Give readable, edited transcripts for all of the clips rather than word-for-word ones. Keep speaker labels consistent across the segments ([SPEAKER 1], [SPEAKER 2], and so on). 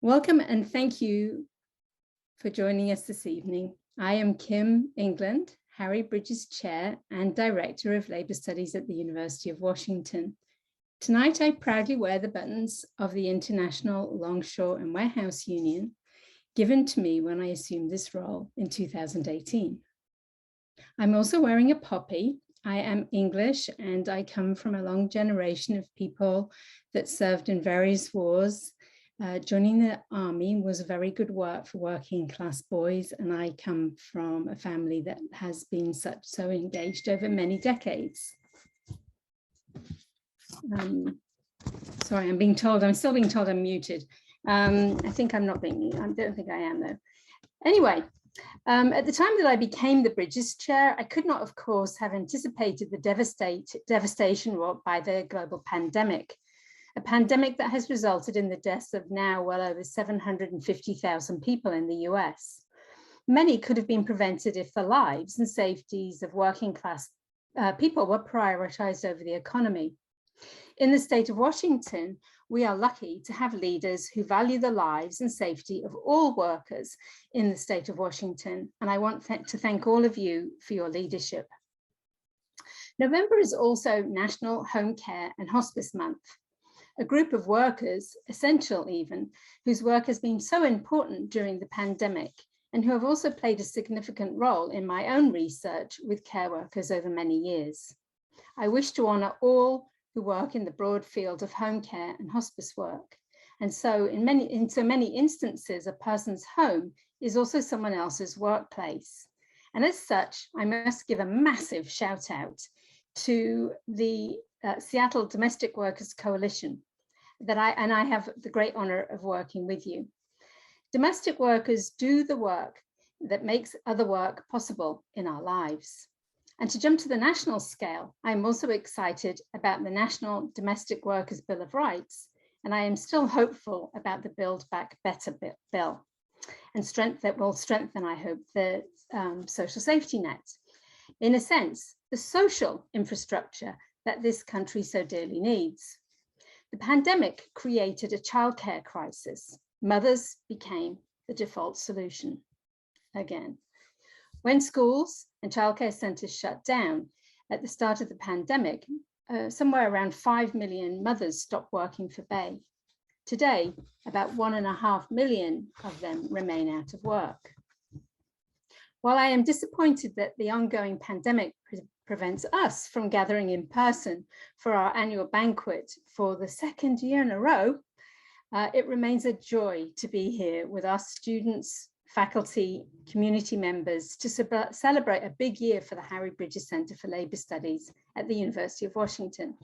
[SPEAKER 1] Welcome and thank you for joining us this evening. I am Kim England, Harry Bridges Chair and Director of Labour Studies at the University of Washington. Tonight, I proudly wear the buttons of the International Longshore and Warehouse Union, given to me when I assumed this role in 2018. I'm also wearing a poppy. I am English and I come from a long generation of people that served in various wars. Joining the army was very good work for working class boys, and I come from a family that has been so engaged over many decades. Sorry, I'm still being told I'm muted. I think I don't think I am though. Anyway, at the time that I became the Bridges Chair, I could not, of course, have anticipated the devastation wrought by the global pandemic. A pandemic that has resulted in the deaths of now well over 750,000 people in the US. Many could have been prevented if the lives and safeties of working class people were prioritized over the economy. In the state of Washington, we are lucky to have leaders who value the lives and safety of all workers in the state of Washington, and I want to thank all of you for your leadership. November is also National Home Care and Hospice Month. A group of workers, essential even, whose work has been so important during the pandemic and who have also played a significant role in my own research with care workers over many years. I wish to honor all who work in the broad field of home care and hospice work. And so in so many instances, a person's home is also someone else's workplace. And as such, I must give a massive shout out to the Seattle Domestic Workers Coalition that I have the great honor of working with you. Domestic workers do the work that makes other work possible in our lives. And to jump to the national scale, I'm also excited about the National Domestic Workers Bill of Rights, and I am still hopeful about the Build Back Better bill and that will strengthen, I hope, the social safety net. In a sense, the social infrastructure that this country so dearly needs. The pandemic created a childcare crisis. Mothers became the default solution again. When schools and childcare centres shut down at the start of the pandemic, somewhere around 5 million mothers stopped working for pay. Today, about 1.5 million of them remain out of work. While I am disappointed that the ongoing pandemic prevents us from gathering in person for our annual banquet for the second year in a row, it remains a joy to be here with our students, faculty, community members to celebrate a big year for the Harry Bridges Center for Labour Studies at the University of Washington.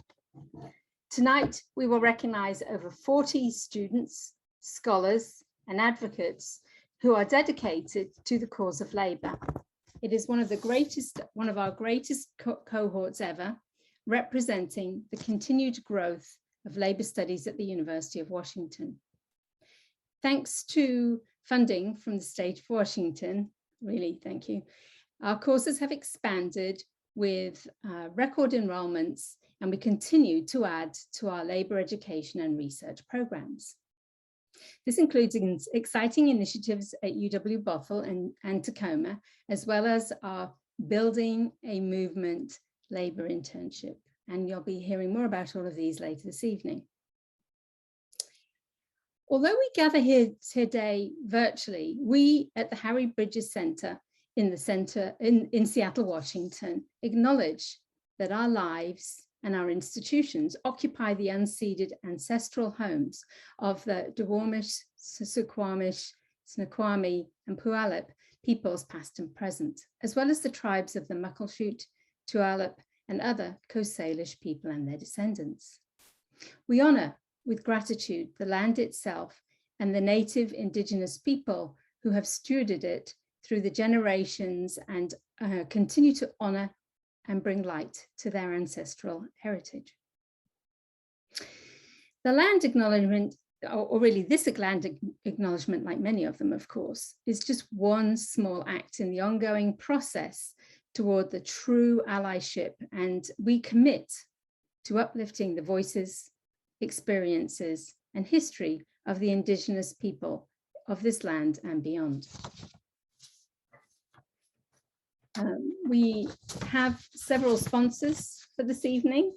[SPEAKER 1] Tonight, we will recognize over 40 students, scholars, and advocates who are dedicated to the cause of labor. It is one of our greatest cohorts ever, representing the continued growth of labor studies at the University of Washington. Thanks to funding from the state of Washington, really, thank you, our courses have expanded with record enrollments, and we continue to add to our labor education and research programs. This includes exciting initiatives at UW-Bothell and Tacoma, as well as our Building a Movement labor internship. And you'll be hearing more about all of these later this evening. Although we gather here today virtually, we at the Harry Bridges Center in Seattle, Washington, acknowledge that our lives and our institutions occupy the unceded ancestral homes of the Duwamish, Suquamish, Snoqualmie, and Puyallup peoples past and present, as well as the tribes of the Muckleshoot, Tulalip, and other Coast Salish people and their descendants. We honor with gratitude the land itself and the native indigenous people who have stewarded it through the generations and continue to honor and bring light to their ancestral heritage. The land acknowledgement, or really this land acknowledgement, like many of them, of course, is just one small act in the ongoing process toward the true allyship, and we commit to uplifting the voices, experiences, and history of the indigenous people of this land and beyond. We have several sponsors for this evening,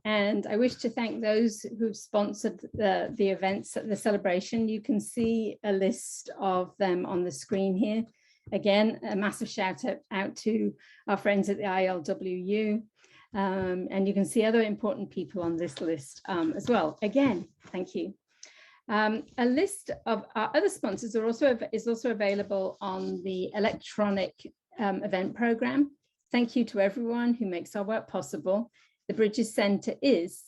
[SPEAKER 1] and I wish to thank those who've sponsored the events at the celebration. You can see a list of them on the screen here. Again, a massive shout out to our friends at the ILWU, and you can see other important people on this list as well. Again, thank you. A list of our other sponsors is also available on the electronic event program. Thank you to everyone who makes our work possible. The Bridges Center is,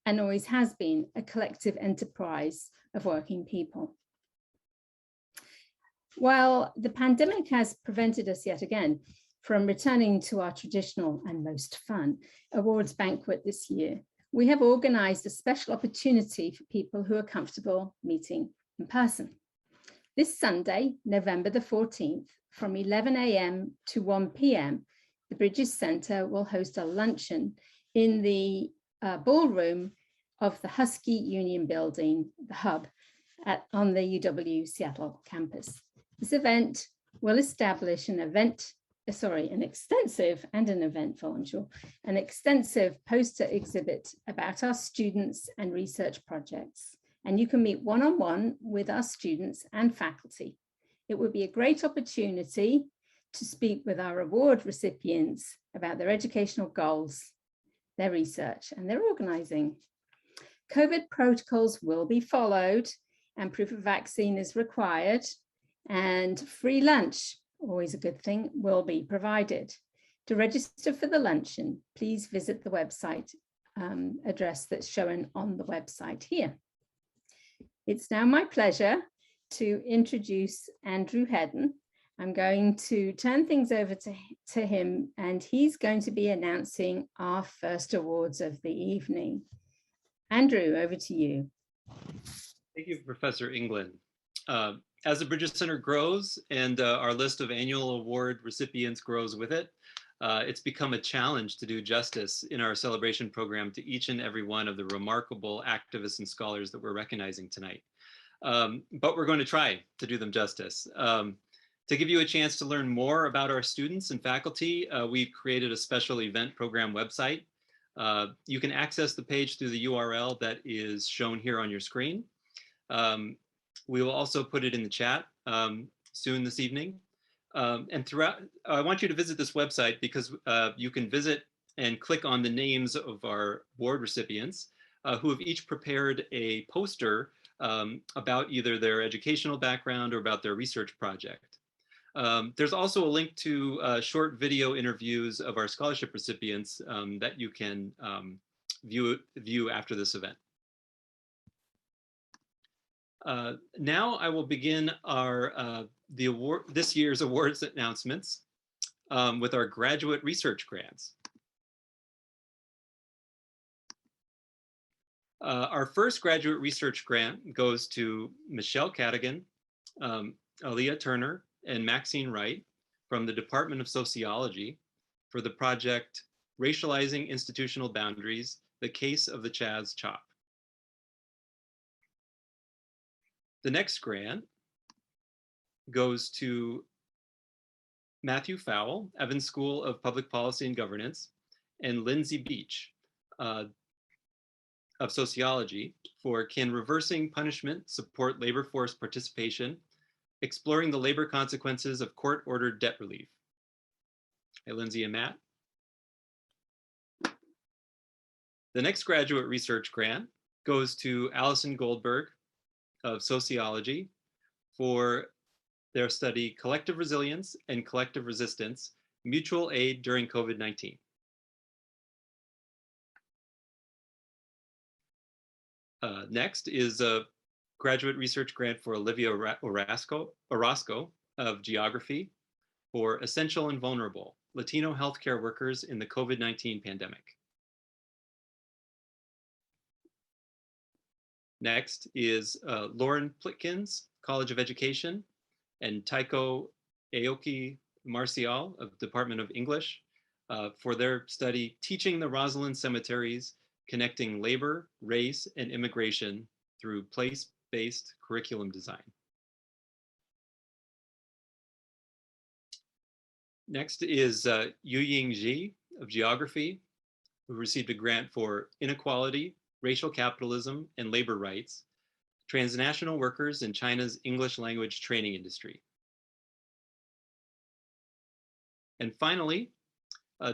[SPEAKER 1] and always has been, a collective enterprise of working people. While the pandemic has prevented us yet again from returning to our traditional and most fun awards banquet this year, we have organized a special opportunity for people who are comfortable meeting in person. This Sunday, November the 14th, from 11 a.m. to 1 p.m., the Bridges Center will host a luncheon in the ballroom of the Husky Union Building, the hub, on the UW Seattle campus. This event will establish an extensive and an eventful, I'm sure, an extensive poster exhibit about our students and research projects. And you can meet one-on-one with our students and faculty. It would be a great opportunity to speak with our award recipients about their educational goals, their research, and their organizing. COVID protocols will be followed, and proof of vaccine is required, and free lunch, always a good thing, will be provided. To register for the luncheon, please visit the website address that's shown on the website here. It's now my pleasure to introduce Andrew Hedden. I'm going to turn things over to him, and he's going to be announcing our first awards of the evening. Andrew, over to you.
[SPEAKER 2] Thank you, Professor England. As the Bridges Center grows and our list of annual award recipients grows with it, it's become a challenge to do justice in our celebration program to each and every one of the remarkable activists and scholars that we're recognizing tonight. But we're going to try to do them justice. To give you a chance to learn more about our students and faculty, we created a special event program website. You can access the page through the URL that is shown here on your screen. We will also put it in the chat soon this evening. And throughout, I want you to visit this website because you can visit and click on the names of our award recipients who have each prepared a poster about either their educational background or about their research project. There's also a link to short video interviews of our scholarship recipients that you can view after this event. Now I will begin this year's awards announcements with our graduate research grants. Our first graduate research grant goes to Michelle Cadigan, Aaliyah Turner, and Maxine Wright from the Department of Sociology for the project Racializing Institutional Boundaries, the Case of the Chaz Chop. The next grant goes to Matthew Fowle, Evans School of Public Policy and Governance, and Lindsay Beach of Sociology for Can Reversing Punishment Support Labor Force Participation, Exploring the Labor Consequences of Court-Ordered Debt Relief. Hey, Lindsay and Matt. The next graduate research grant goes to Alison Goldberg of Sociology for their study Collective Resilience and Collective Resistance, Mutual Aid During COVID-19. Next is a graduate research grant for Olivia Orozco of Geography for Essential and Vulnerable, Latino Healthcare Workers in the COVID-19 Pandemic. Next is Lauren Plitkins, College of Education, and Taiko Aoki Marcial of Department of English for their study Teaching the Rosalind Cemeteries, Connecting Labor, Race, and Immigration through based curriculum design. Next is Yuying Ji of geography, who received a grant for inequality, racial capitalism, and labor rights, transnational workers in China's English language training industry. And finally,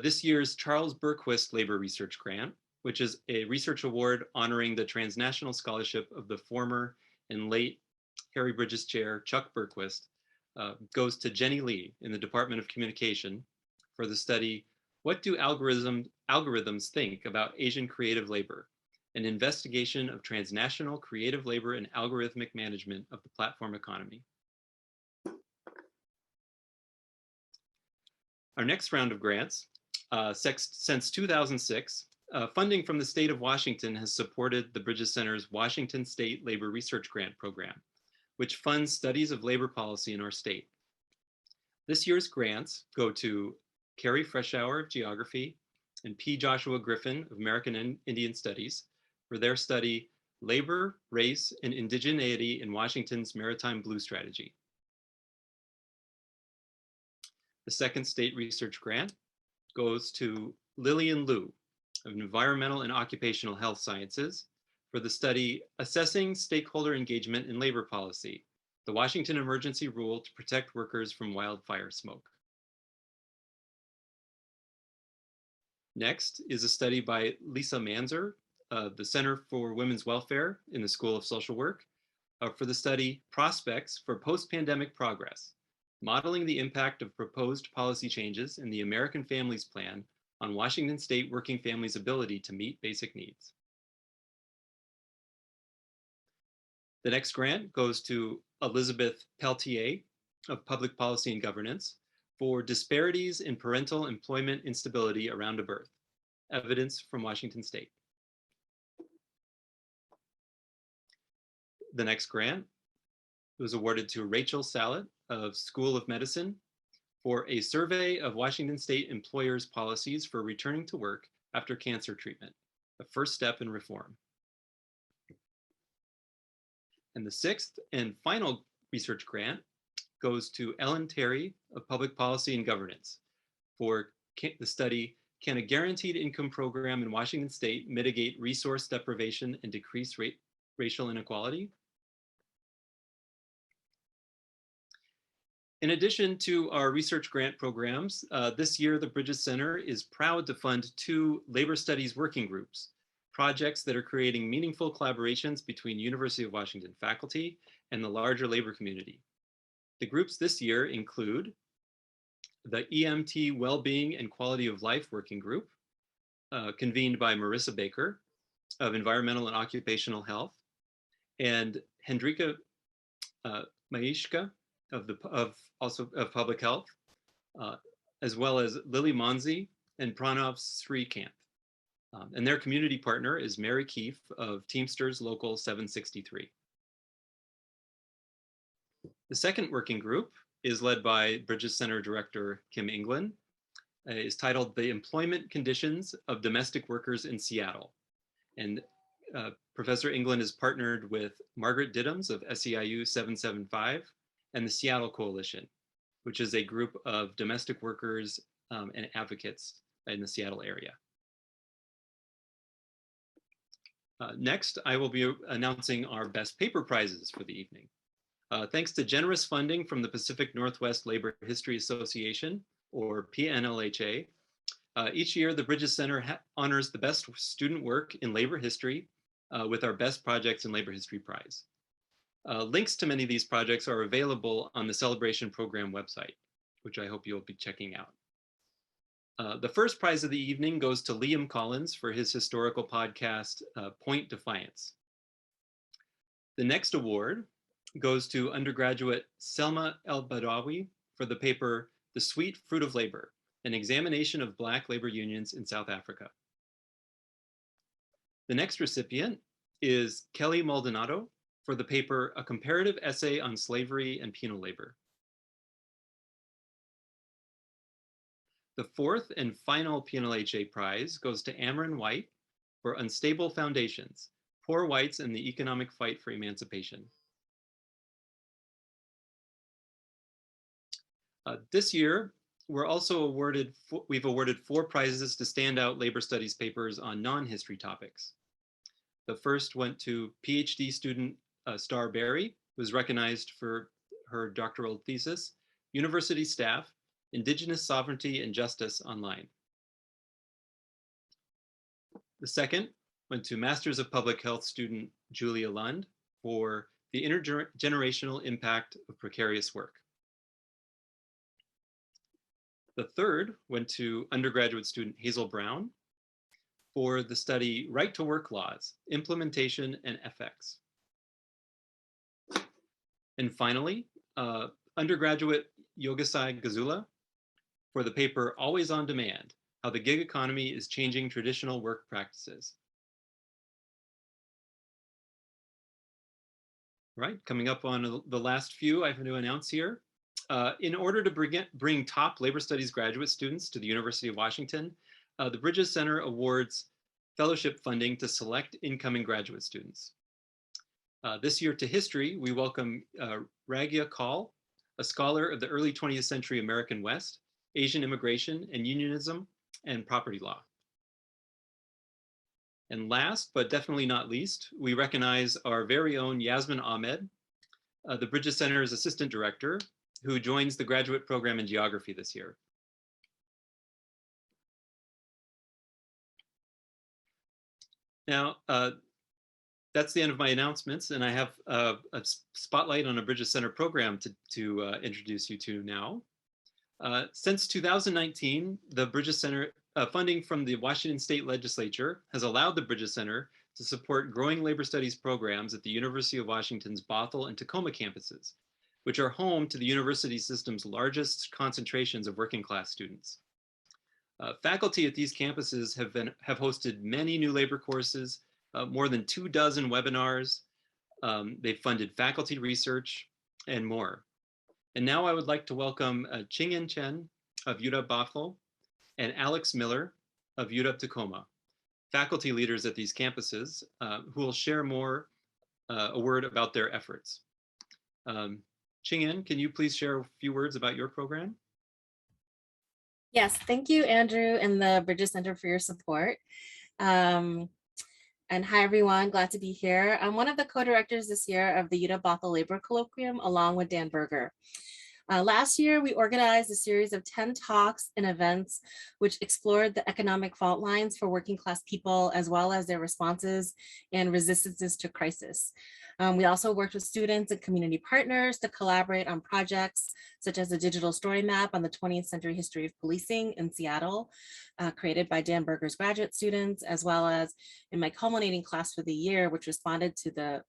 [SPEAKER 2] this year's Charles Berquist Labor Research Grant, which is a research award honoring the transnational scholarship of the former and late Harry Bridges Chair Chuck Berquist, goes to Jenny Lee in the Department of Communication for the study, What Do Algorithms Think About Asian Creative Labor? An investigation of transnational creative labor and algorithmic management of the platform economy. Our next round of grants, since 2006, funding from the state of Washington has supported the Bridges Center's Washington State Labor Research Grant Program, which funds studies of labor policy in our state. This year's grants go to Carrie Freshour of geography and P. Joshua Griffin of American Indian Studies for their study, Labor, Race, and Indigeneity in Washington's Maritime Blue Strategy. The second state research grant goes to Lillian Liu of Environmental and Occupational Health Sciences for the study Assessing Stakeholder Engagement in Labor Policy, the Washington Emergency Rule to Protect Workers from Wildfire Smoke. Next is a study by Lisa Manzer, the Center for Women's Welfare in the School of Social Work, for the study Prospects for Post-Pandemic Progress, Modeling the Impact of Proposed Policy Changes in the American Families Plan on Washington State Working Families' Ability to Meet Basic Needs. The next grant goes to Elizabeth Peltier of Public Policy and Governance for Disparities in Parental Employment Instability Around a Birth, Evidence from Washington State. The next grant was awarded to Rachel Sallet of School of Medicine for a survey of Washington State employers' policies for returning to work after cancer treatment, the first step in reform. And the sixth and final research grant goes to Ellen Terry of Public Policy and Governance for the study, Can a Guaranteed Income Program in Washington State Mitigate Resource Deprivation and Decrease Racial Inequality? In addition to our research grant programs, this year the Bridges Center is proud to fund 2 labor studies working groups, projects that are creating meaningful collaborations between University of Washington faculty and the larger labor community. The groups this year include the EMT Wellbeing and Quality of Life Working Group, convened by Marissa Baker of Environmental and Occupational Health, and Hendrika Maishka of Public Health, as well as Lily Monzi and Pranav Srikanth. And their community partner is Mary Keefe of Teamsters Local 763. The second working group is led by Bridges Center Director Kim England, is titled The Employment Conditions of Domestic Workers in Seattle. And Professor England is partnered with Margaret Diddams of SEIU 775 and the Seattle Coalition, which is a group of domestic workers and advocates in the Seattle area. Next, I will be announcing our best paper prizes for the evening. Thanks to generous funding from the Pacific Northwest Labor History Association, or PNLHA, each year the Bridges Center honors the best student work in labor history with our Best Projects in Labor History Prize. Links to many of these projects are available on the Celebration Program website, which I hope you'll be checking out. The first prize of the evening goes to Liam Collins for his historical podcast, Point Defiance. The next award goes to undergraduate Selma El-Badawi for the paper, The Sweet Fruit of Labor, an examination of Black labor unions in South Africa. The next recipient is Kelly Maldonado for the paper, A Comparative Essay on Slavery and Penal Labor. The fourth and final PNLHA prize goes to Amron White for Unstable Foundations, Poor Whites and the Economic Fight for Emancipation. This year, we've awarded 4 prizes to standout labor studies papers on non-history topics. The first went to PhD student Star Berry, who was recognized for her doctoral thesis, University Staff, Indigenous Sovereignty and Justice Online. The second went to Masters of Public Health student Julia Lund for the intergenerational impact of precarious work. The third went to undergraduate student Hazel Brown for the study Right to Work Laws, Implementation and Effects. And finally, undergraduate Yogasai Gazula for the paper Always on Demand, How the Gig Economy is Changing Traditional Work Practices. Right, coming up on the last few I have to announce here. In order to bring top labor studies graduate students to the University of Washington, the Bridges Center awards fellowship funding to select incoming graduate students. This year to history, we welcome Ragia Kaul, a scholar of the early 20th century American West, Asian immigration and unionism and property law. And last, but definitely not least, we recognize our very own Yasmin Ahmed, the Bridges Center's assistant director, who joins the graduate program in geography this year. Now, that's the end of my announcements, and I have a spotlight on a Bridges Center program to introduce you to now. Since 2019, the Bridges Center funding from the Washington State Legislature has allowed the Bridges Center to support growing labor studies programs at the University of Washington's Bothell and Tacoma campuses, which are home to the university system's largest concentrations of working class students. Faculty at these campuses have hosted many new labor courses, more than 24 webinars. They've funded faculty research and more. And now I would like to welcome Ching-En Chen of UW Bothell and Alex Miller of UW Tacoma, faculty leaders at these campuses, who will share a word about their efforts. Ching-En, can you please share a few words about your program?
[SPEAKER 3] Yes, thank you, Andrew and the Bridges Center for your support. And hi, everyone, glad to be here. I'm one of the co-directors this year of the UW Bothell Labor Colloquium, along with Dan Berger. Last year, we organized a series of 10 talks and events which explored the economic fault lines for working class people, as well as their responses and resistances to crisis. We also worked with students and community partners to collaborate on projects such as a digital story map on the 20th century history of policing in Seattle, created by Dan Berger's graduate students, as well as in my culminating class for the year, which responded to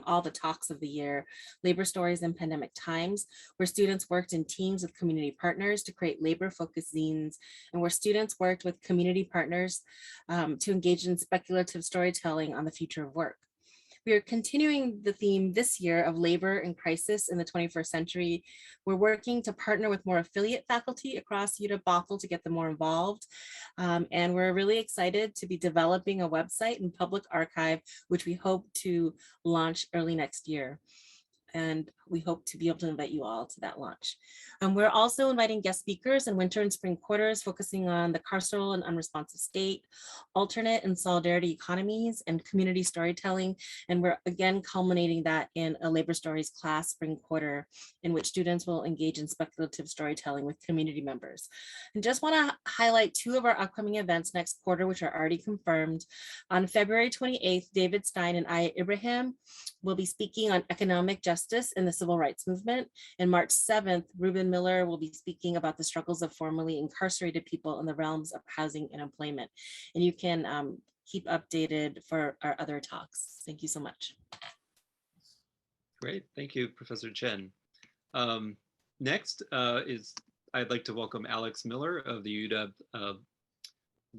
[SPEAKER 3] all the talks of the year, Labor Stories in Pandemic Times, where students worked in teams with community partners to create labor-focused zines, and where students worked with community partners to engage in speculative storytelling on the future of work. We are continuing the theme this year of labor and crisis in the 21st century. We're working to partner with more affiliate faculty across UW Bothell to get them more involved. And we're really excited to be developing a website and public archive, which we hope to launch early next year. And we hope to be able to invite you all to that launch. We're also inviting guest speakers in winter and spring quarters, focusing on the carceral and unresponsive state, alternate and solidarity economies, and community storytelling. And we're again culminating that in a labor stories class spring quarter, in which students will engage in speculative storytelling with community members. And just want to highlight 2 of our upcoming events next quarter, which are already confirmed. On February 28th, David Stein and Aya Ibrahim will be speaking on economic justice in the civil rights movement. And March 7th, Ruben Miller will be speaking about the struggles of formerly incarcerated people in the realms of housing and employment. And you can keep updated for our other talks. Thank you so much.
[SPEAKER 2] Great, thank you, Professor Chen. Next I'd like to welcome Alex Miller of the UW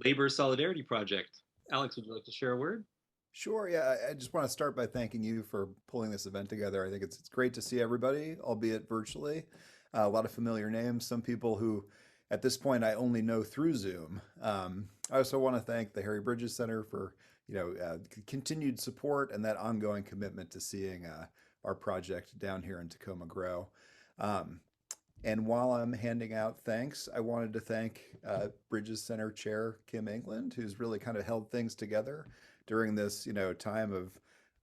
[SPEAKER 2] Labor Solidarity Project. Alex, would you like to share a word?
[SPEAKER 4] Sure, yeah, I just want to start by thanking you for pulling this event together. I think it's great to see everybody, albeit virtually. A lot of familiar names, some people who at this point I only know through Zoom. I also want to thank the Harry Bridges Center for continued support and that ongoing commitment to seeing our project down here in Tacoma grow. And while I'm handing out thanks, I wanted to thank Bridges Center Chair Kim England, who's really kind of held things together during this, time of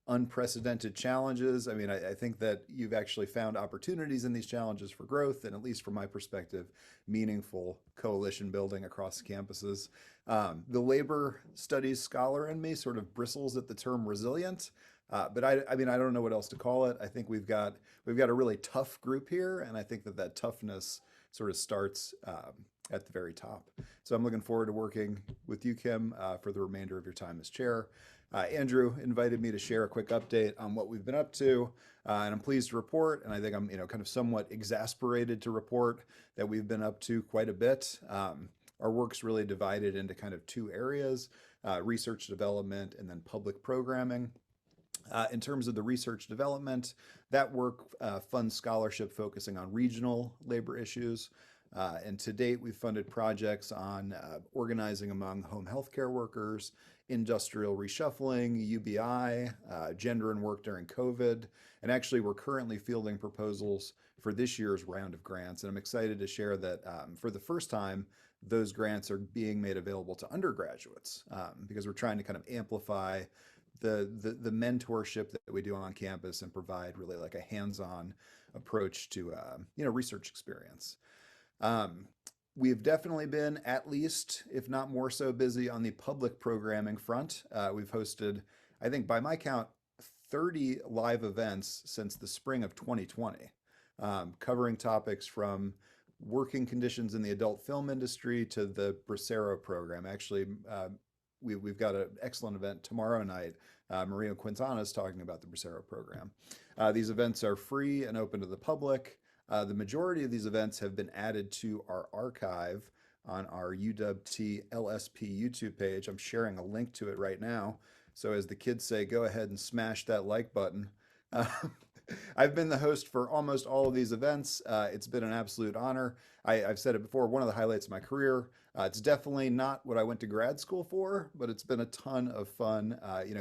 [SPEAKER 4] unprecedented challenges. I mean, I think that you've actually found opportunities in these challenges for growth, and at least from my perspective, meaningful coalition building across campuses. The labor studies scholar in me sort of bristles at the term resilient, but I mean, I don't know what else to call it. I think we've got a really tough group here, and I think that toughness sort of starts at the very top. So I'm looking forward to working with you, Kim, for the remainder of your time as chair. Andrew invited me to share a quick update on what we've been up to, and I'm pleased to report, and I think I'm kind of somewhat exasperated to report that we've been up to quite a bit. Our work's really divided into kind of two areas, research development and then public programming. In terms of the research development, that work funds scholarship focusing on regional labor issues. And to date, we've funded projects on organizing among home healthcare workers, industrial reshuffling, UBI, gender and work during COVID. And actually, we're currently fielding proposals for this year's round of grants. And I'm excited to share that for the first time, those grants are being made available to undergraduates because we're trying to kind of amplify the mentorship that we do on campus and provide really like a hands-on approach to research experience. We've definitely been at least, if not more so, busy on the public programming front. We've hosted, I think by my count, 30 live events since the spring of 2020, covering topics from working conditions in the adult film industry to the Bracero program. Actually, we've got an excellent event tomorrow night. Maria Quintana is talking about the Bracero program. These events are free and open to the public. The majority of these events have been added to our archive on our UWT LSP YouTube page. I'm sharing a link to it right now. So as the kids say, go ahead and smash that like button. I've been the host for almost all of these events. It's been an absolute honor. I've said it before, one of the highlights of my career. It's definitely not what I went to grad school for, but it's been a ton of fun,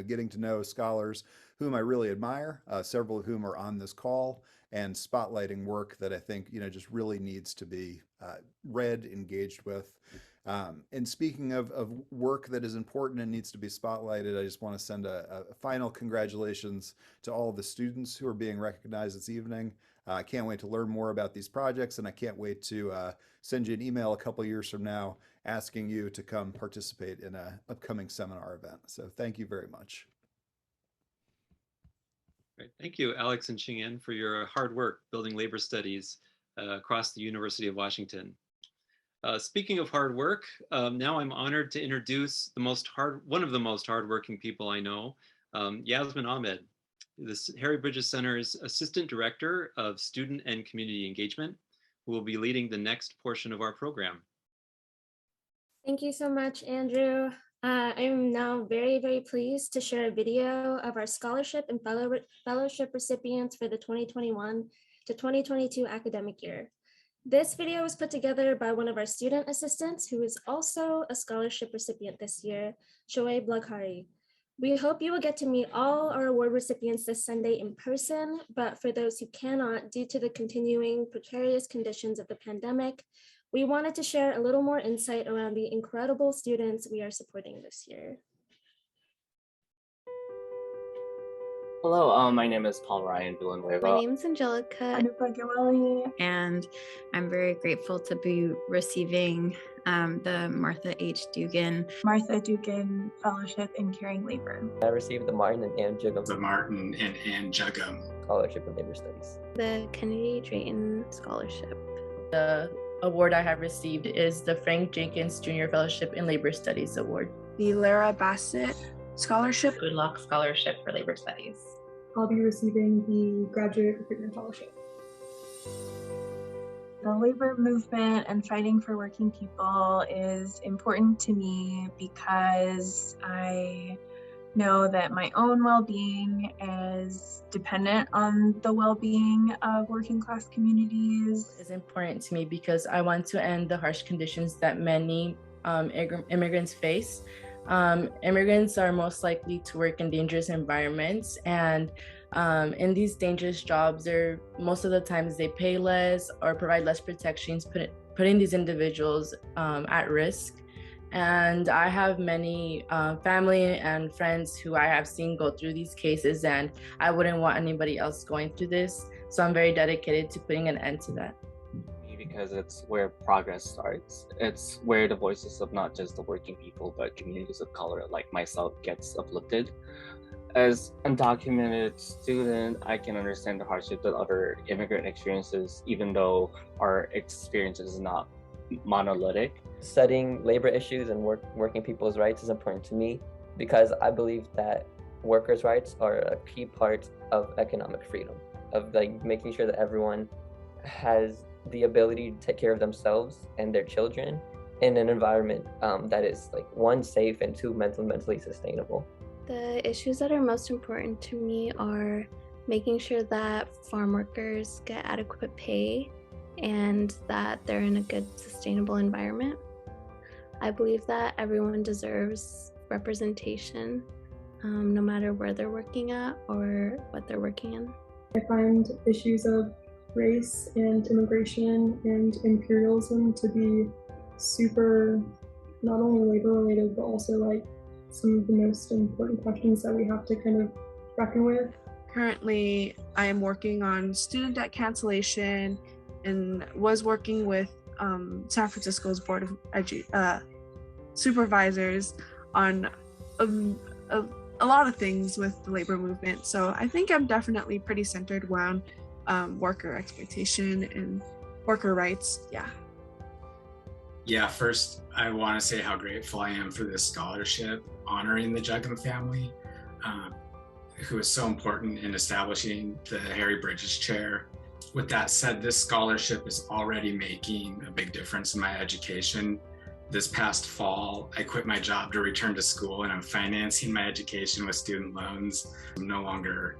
[SPEAKER 4] getting to know scholars whom I really admire, several of whom are on this call, and spotlighting work that I think, just really needs to be read, engaged with. And speaking of work that is important and needs to be spotlighted, I just want to send a final congratulations to all of the students who are being recognized this evening. I can't wait to learn more about these projects, and I can't wait to send you an email a couple years from now asking you to come participate in an upcoming seminar event. So thank you very much.
[SPEAKER 2] Great. Thank you, Alex and Xingyan, for your hard work building labor studies across the University of Washington. Speaking of hard work, now I'm honored to introduce one of the most hardworking people I know, Yasmin Ahmed, the Harry Bridges Center's Assistant Director of Student and Community Engagement, who will be leading the next portion of our program.
[SPEAKER 5] Thank you so much, Andrew. I'm now very, very pleased to share a video of our scholarship and fellowship recipients for the 2021 to 2022 academic year. This video was put together by one of our student assistants who is also a scholarship recipient this year, Shoaib Laghari. We hope you will get to meet all our award recipients this Sunday in person, but for those who cannot, due to the continuing precarious conditions of the pandemic, we wanted to share a little more insight around the incredible students we are supporting this year.
[SPEAKER 6] Hello, my name is Paul Ryan Villanueva.
[SPEAKER 7] My name is Angelica, and I'm very grateful to be receiving the Martha H. Dugan
[SPEAKER 8] Fellowship in Caring Labor.
[SPEAKER 6] I received the Martin and Ann Jugam.
[SPEAKER 9] The Martin and Ann Jugam
[SPEAKER 6] Scholarship in Labor Studies.
[SPEAKER 7] The Kennedy Drayton Scholarship.
[SPEAKER 10] The award I have received is the Frank Jenkins Jr. Fellowship in Labor Studies Award.
[SPEAKER 8] The Lara Bassett Scholarship.
[SPEAKER 10] Goodluck Scholarship for Labor Studies.
[SPEAKER 8] I'll be receiving the Graduate Recruitment Fellowship. The labor movement and fighting for working people is important to me because I know that my own well-being is dependent on the well-being of working class communities.
[SPEAKER 10] It's important to me because I want to end the harsh conditions that many immigrants face Immigrants are most likely to work in dangerous environments, and in these dangerous jobs, most of the times they pay less or provide less protections, putting these individuals at risk. And I have many family and friends who I have seen go through these cases, and I wouldn't want anybody else going through this. So I'm very dedicated to putting an end to that.
[SPEAKER 6] Because it's where progress starts. It's where the voices of not just the working people, but communities of color like myself gets uplifted. As an undocumented student, I can understand the hardship that other immigrant experiences, even though our experience is not monolithic. Studying labor issues and working people's rights is important to me because I believe that workers' rights are a key part of economic freedom, of like making sure that everyone has the ability to take care of themselves and their children in an environment that is like one, safe, and two, mentally sustainable.
[SPEAKER 7] The issues that are most important to me are making sure that farm workers get adequate pay and that they're in a good, sustainable environment. I believe that everyone deserves representation, no matter where they're working at or what they're working in.
[SPEAKER 11] I find issues of race and immigration and imperialism to be super, not only labor related, but also like some of the most important questions that we have to kind of reckon with.
[SPEAKER 12] Currently, I am working on student debt cancellation and was working with San Francisco's Board of Supervisors on a lot of things with the labor movement. So I think I'm definitely pretty centered around worker exploitation and worker rights.
[SPEAKER 9] Yeah, first I want to say how grateful I am for this scholarship honoring the Jugam family, who is so important in establishing the Harry Bridges Chair. With that said, this scholarship is already making a big difference in my education. This past fall, I quit my job to return to school, and I'm financing my education with student loans. I'm no longer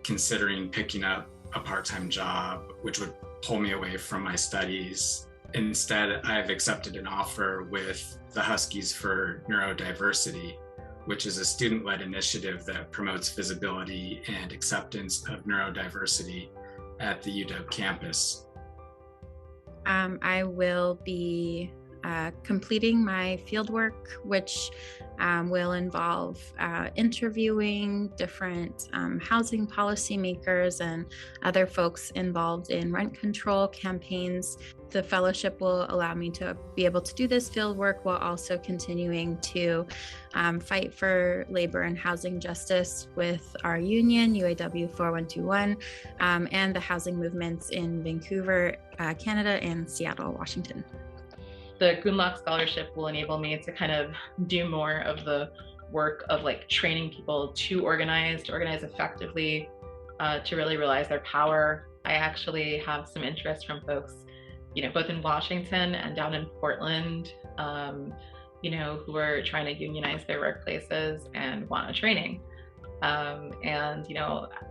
[SPEAKER 9] considering picking up a part-time job, which would pull me away from my studies. Instead, I've accepted an offer with the Huskies for Neurodiversity, which is a student-led initiative that promotes visibility and acceptance of neurodiversity at the UW campus.
[SPEAKER 7] I will be completing my fieldwork, which will involve interviewing different housing policymakers and other folks involved in rent control campaigns. The fellowship will allow me to be able to do this fieldwork while also continuing to fight for labor and housing justice with our union, UAW 4121, and the housing movements in Vancouver, Canada, and Seattle, Washington.
[SPEAKER 10] The Goodluck Scholarship will enable me to kind of do more of the work of like training people to organize effectively, to really realize their power. I actually have some interest from folks, both in Washington and down in Portland, who are trying to unionize their workplaces and want a training. And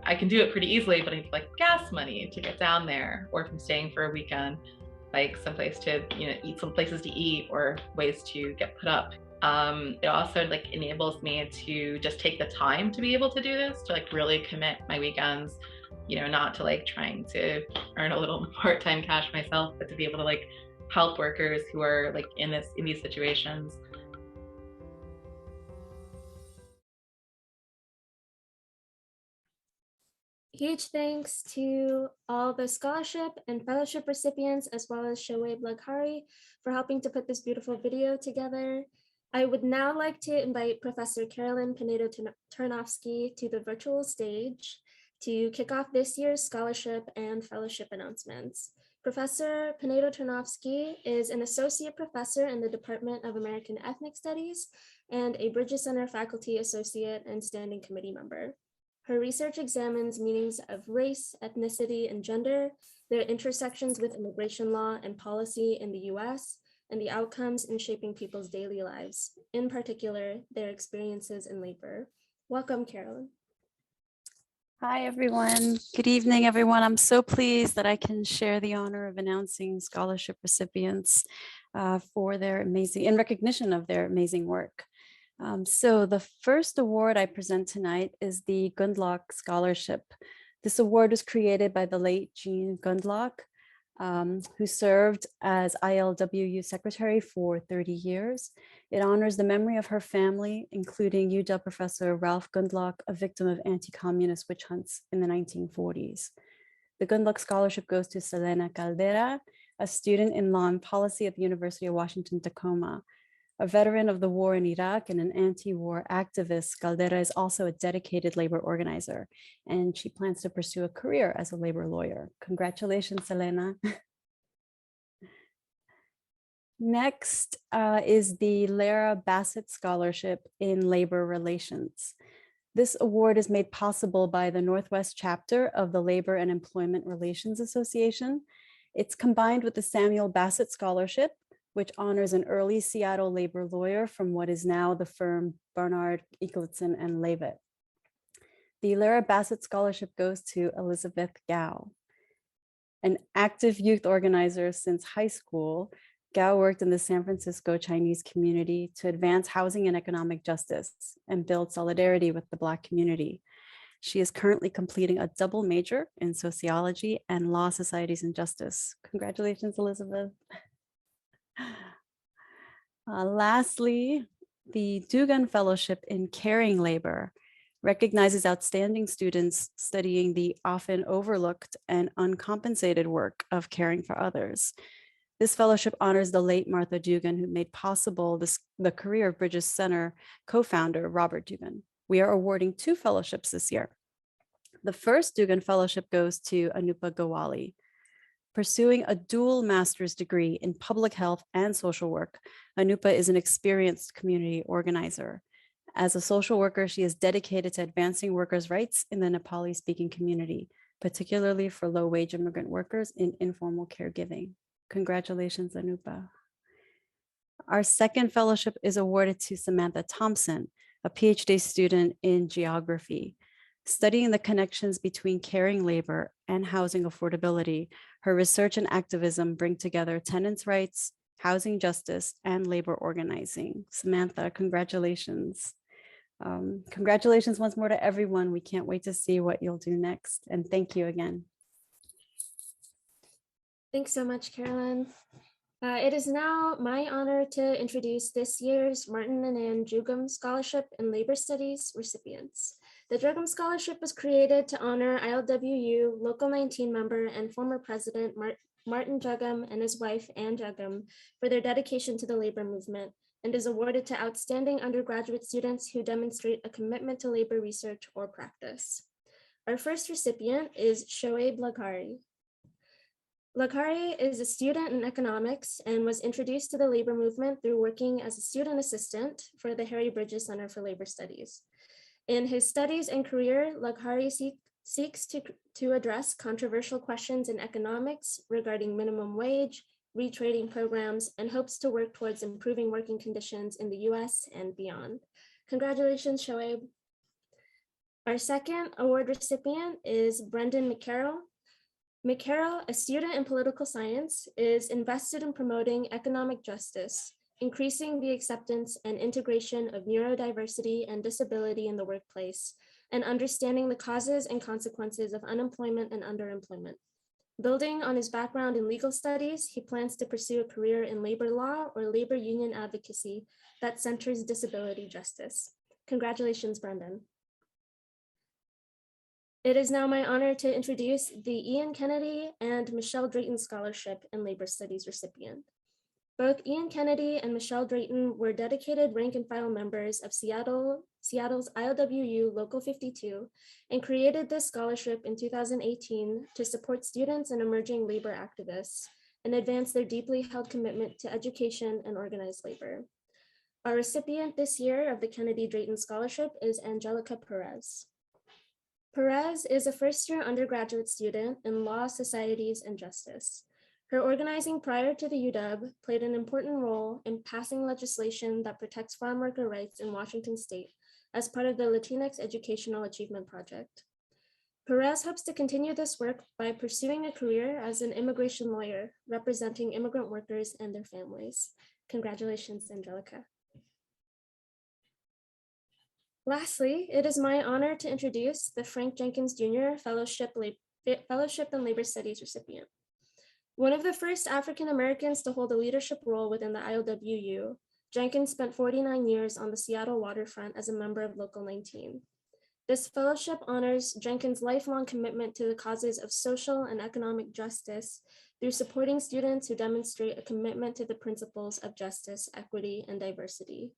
[SPEAKER 10] I can do it pretty easily, but I need like gas money to get down there, or if I'm staying for a weekend, like someplace to eat, some places to eat, or ways to get put up. It also like enables me to just take the time to be able to do this, to like really commit my weekends, not to like trying to earn a little part-time cash myself, but to be able to like help workers who are like in these situations.
[SPEAKER 5] Huge thanks to all the scholarship and fellowship recipients, as well as Shoaib Laghari, for helping to put this beautiful video together. I would now like to invite Professor Carolyn Pinedo-Tarnowski to the virtual stage to kick off this year's scholarship and fellowship announcements. Professor Pinedo-Tarnowski is an associate professor in the Department of American Ethnic Studies and a Bridges Center faculty associate and standing committee member. Her research examines meanings of race, ethnicity, and gender, their intersections with immigration law and policy in the US, and the outcomes in shaping people's daily lives, in particular, their experiences in labor. Welcome, Carolyn.
[SPEAKER 13] Hi, everyone. Good evening, everyone. I'm so pleased that I can share the honor of announcing scholarship recipients for their amazing, in recognition of their amazing work. So the first award I present tonight is the Goodluck Scholarship. This award was created by the late Jean Goodluck, who served as ILWU secretary for 30 years. It honors the memory of her family, including UW professor Ralph Goodluck, a victim of anti-communist witch hunts in the 1940s. The Goodluck Scholarship goes to Selena Caldera, a student in law and policy at the University of Washington, Tacoma. A veteran of the war in Iraq and an anti-war activist, Caldera is also a dedicated labor organizer, and she plans to pursue a career as a labor lawyer. Congratulations, Selena. Next is the Lara Bassett Scholarship in Labor Relations. This award is made possible by the Northwest chapter of the Labor and Employment Relations Association. It's combined with the Samuel Bassett Scholarship, which honors an early Seattle labor lawyer from what is now the firm Barnard, Eagleton, and Leavitt. The Lara Bassett Scholarship goes to Elizabeth Gao. An active youth organizer since high school, Gao worked in the San Francisco Chinese community to advance housing and economic justice and build solidarity with the Black community. She is currently completing a double major in sociology and law, societies, and justice. Congratulations, Elizabeth. Lastly, the Dugan Fellowship in Caring Labor recognizes outstanding students studying the often overlooked and uncompensated work of caring for others. This fellowship honors the late Martha Dugan, who made possible the career of Bridges Center co-founder Robert Dugan. We are awarding 2 fellowships this year. The first Dugan Fellowship goes to Anupa Gawali. Pursuing a dual master's degree in public health and social work, Anupa is an experienced community organizer. As a social worker, she is dedicated to advancing workers' rights in the Nepali-speaking community, particularly for low-wage immigrant workers in informal caregiving. Congratulations, Anupa. Our second fellowship is awarded to Samantha Thompson, a PhD student in geography. Studying the connections between caring labor and housing affordability, her research and activism bring together tenants' rights, housing justice, and labor organizing. Samantha, congratulations. Congratulations once more to everyone. We can't wait to see what you'll do next. And thank you again.
[SPEAKER 5] Thanks so much, Carolyn. It is now my honor to introduce this year's Martin and Ann Jugam Scholarship in Labor Studies recipients. The Jugam Scholarship was created to honor ILWU Local 19 member and former president Martin Jugam and his wife Ann Jugam for their dedication to the labor movement, and is awarded to outstanding undergraduate students who demonstrate a commitment to labor research or practice. Our first recipient is Shoaib Lagari. Lagari is a student in economics and was introduced to the labor movement through working as a student assistant for the Harry Bridges Center for Labor Studies. In his studies and career, Lagari seeks to address controversial questions in economics regarding minimum wage, retrading programs, and hopes to work towards improving working conditions in the US and beyond. Congratulations, Shoaib. Our second award recipient is Brendan Mccarroll. Mccarroll, a student in political science, is invested in promoting economic justice, increasing the acceptance and integration of neurodiversity and disability in the workplace, and understanding the causes and consequences of unemployment and underemployment. Building on his background in legal studies, he plans to pursue a career in labor law or labor union advocacy that centers disability justice. Congratulations, Brendan. It is now my honor to introduce the Ian Kennedy and Michelle Drayton Scholarship in Labor Studies recipient. Both Ian Kennedy and Michelle Drayton were dedicated rank and file members of Seattle's ILWU Local 52 and created this scholarship in 2018 to support students and emerging labor activists and advance their deeply held commitment to education and organized labor. Our recipient this year of the Kennedy Drayton Scholarship is Angelica Perez. Perez is a first-year undergraduate student in law, societies, and justice. Her organizing prior to the UW played an important role in passing legislation that protects farm worker rights in Washington state as part of the Latinx Educational Achievement Project. Perez hopes to continue this work by pursuing a career as an immigration lawyer representing immigrant workers and their families. Congratulations, Angelica. Lastly, it is my honor to introduce the Frank Jenkins Jr. Fellowship in Labor Studies recipient. One of the first African Americans to hold a leadership role within the ILWU, Jenkins spent 49 years on the Seattle waterfront as a member of Local 19. This fellowship honors Jenkins' lifelong commitment to the causes of social and economic justice through supporting students who demonstrate a commitment to the principles of justice, equity, and diversity.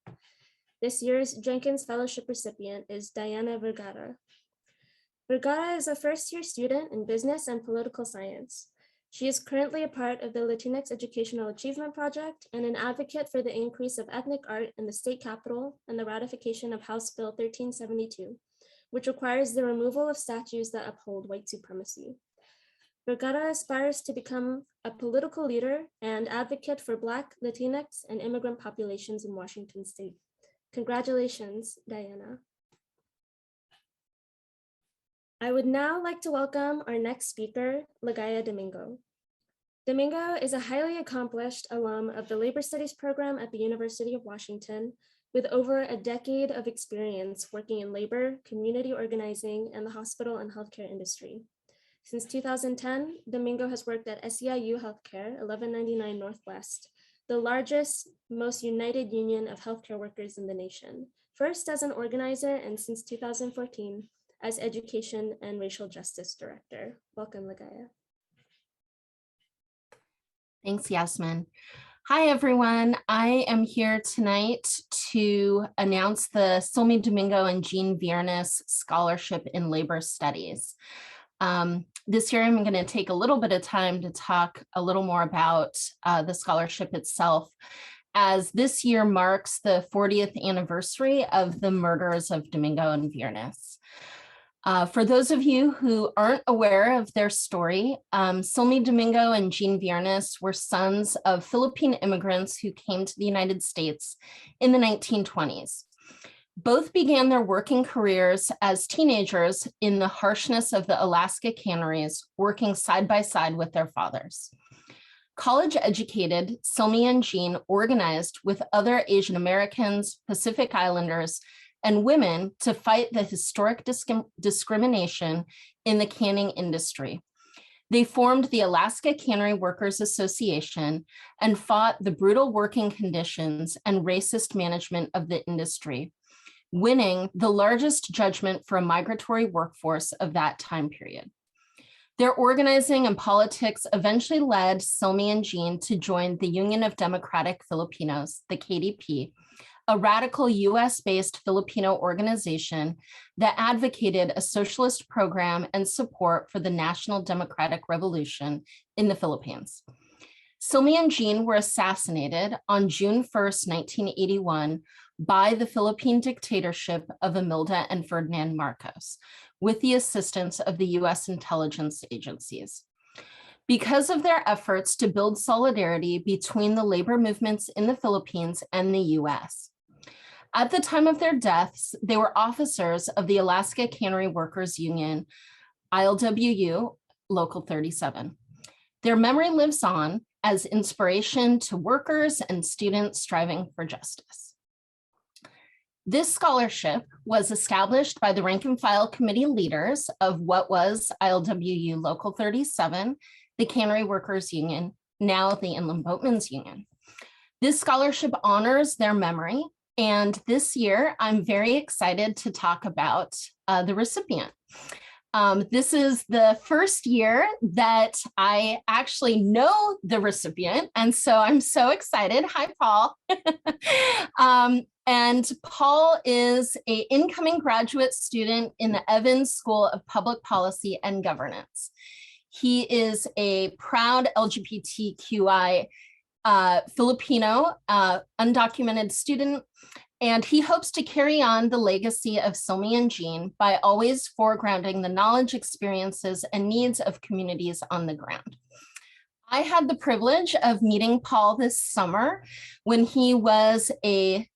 [SPEAKER 5] This year's Jenkins Fellowship recipient is Diana Vergara. Vergara is a first-year student in business and political science. She is currently a part of the Latinx Educational Achievement Project and an advocate for the increase of ethnic art in the state capitol and the ratification of House Bill 1372, which requires the removal of statues that uphold white supremacy. Vergara aspires to become a political leader and advocate for Black, Latinx, and immigrant populations in Washington state. Congratulations, Diana. I would now like to welcome our next speaker, Lagaya Domingo. Domingo is a highly accomplished alum of the Labor Studies program at the University of Washington, with over a decade of experience working in labor, community organizing, and the hospital and healthcare industry. Since 2010, Domingo has worked at SEIU Healthcare, 1199 Northwest, the largest, most united union of healthcare workers in the nation, first as an organizer and since 2014 as Education and Racial Justice Director. Welcome, Lagaya.
[SPEAKER 14] Thanks, Yasmin. Hi, everyone. I am here tonight to announce the Sommy Domingo and Jean Viruness Scholarship in Labor Studies. This year, I'm going to take a little bit of time to talk a little more about the scholarship itself, as this year marks the 40th anniversary of the murders of Domingo and Viruness. For those of you who aren't aware of their story, Sommy Domingo and Jean Viruness were sons of Philippine immigrants who came to the United States in the 1920s. Both began their working careers as teenagers in the harshness of the Alaska canneries, working side by side with their fathers. College educated, Sommy and Jean organized with other Asian Americans, Pacific Islanders, and women to fight the historic discrimination in the canning industry. They formed the Alaska Cannery Workers Association and fought the brutal working conditions and racist management of the industry, winning the largest judgment for a migratory workforce of that time period. Their organizing and politics eventually led Sommy and Jean to join the Union of Democratic Filipinos, the KDP, a radical US-based Filipino organization that advocated a socialist program and support for the National Democratic Revolution in the Philippines. Sommy and Jean were assassinated on June 1st, 1981, by the Philippine dictatorship of Imelda and Ferdinand Marcos, with the assistance of the US intelligence agencies. Because of their efforts to build solidarity between the labor movements in the Philippines and the US. At the time of their deaths, they were officers of the Alaska Cannery Workers Union, ILWU, Local 37. Their memory lives on as inspiration to workers and students striving for justice. This scholarship was established by the rank and file committee leaders of what was ILWU Local 37, the Cannery Workers Union, now the Inland Boatmen's Union. This scholarship honors their memory, and this year I'm very excited to talk about the recipient. This is the first year that I actually know the recipient, and so I'm so excited. Hi, Paul. And Paul is an incoming graduate student in the Evans School of Public Policy and Governance. He is a proud LGBTQI Filipino undocumented student, and he hopes to carry on the legacy of Sommy and Jean by always foregrounding the knowledge, experiences, and needs of communities on the ground. I had the privilege of meeting Paul this summer when he was a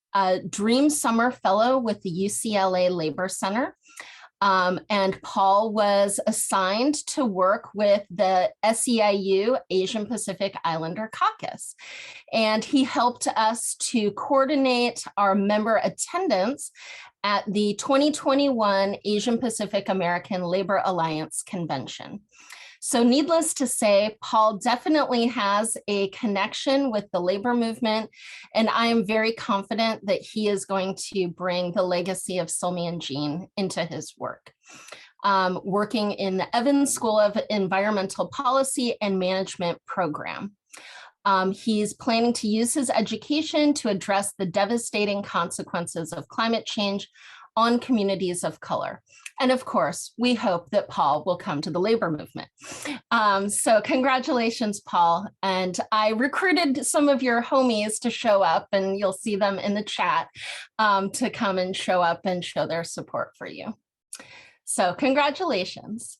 [SPEAKER 14] Dream Summer Fellow with the UCLA Labor Center. And Paul was assigned to work with the SEIU Asian Pacific Islander Caucus. And he helped us to coordinate our member attendance at the 2021 Asian Pacific American Labor Alliance Convention. So needless to say, Paul definitely has a connection with the labor movement, and I am very confident that he is going to bring the legacy of Sommy and Jean into his work. Working in the Evans School of Environmental Policy and Management program. He's planning to use his education to address the devastating consequences of climate change on communities of color. And of course, we hope that Paul will come to the labor movement. So congratulations, Paul. And I recruited some of your homies to show up, and you'll see them in the chat, to come and show up and show their support for you. So congratulations.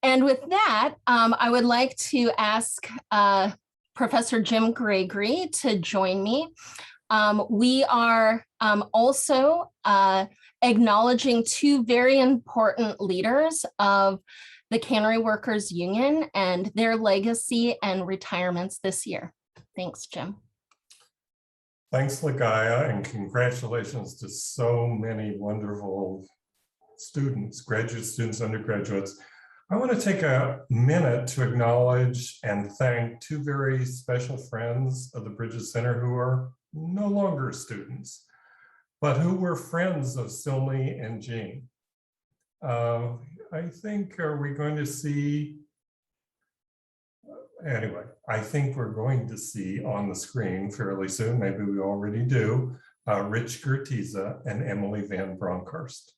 [SPEAKER 14] And with that, I would like to ask Professor Jim Gregory to join me. We are also acknowledging two very important leaders of the Cannery Workers Union and their legacy and retirements this year. Thanks, Jim.
[SPEAKER 15] Thanks, Lagaya, and congratulations to so many wonderful students, graduate students, undergraduates. I want to take a minute to acknowledge and thank two very special friends of the Bridges Center who are no longer students, but who were friends of Sommy and Jean. I think, are we going to see, anyway, I think we're going to see on the screen fairly soon, maybe we already do, Rich Gertieza and Emily Van Bronkhurst.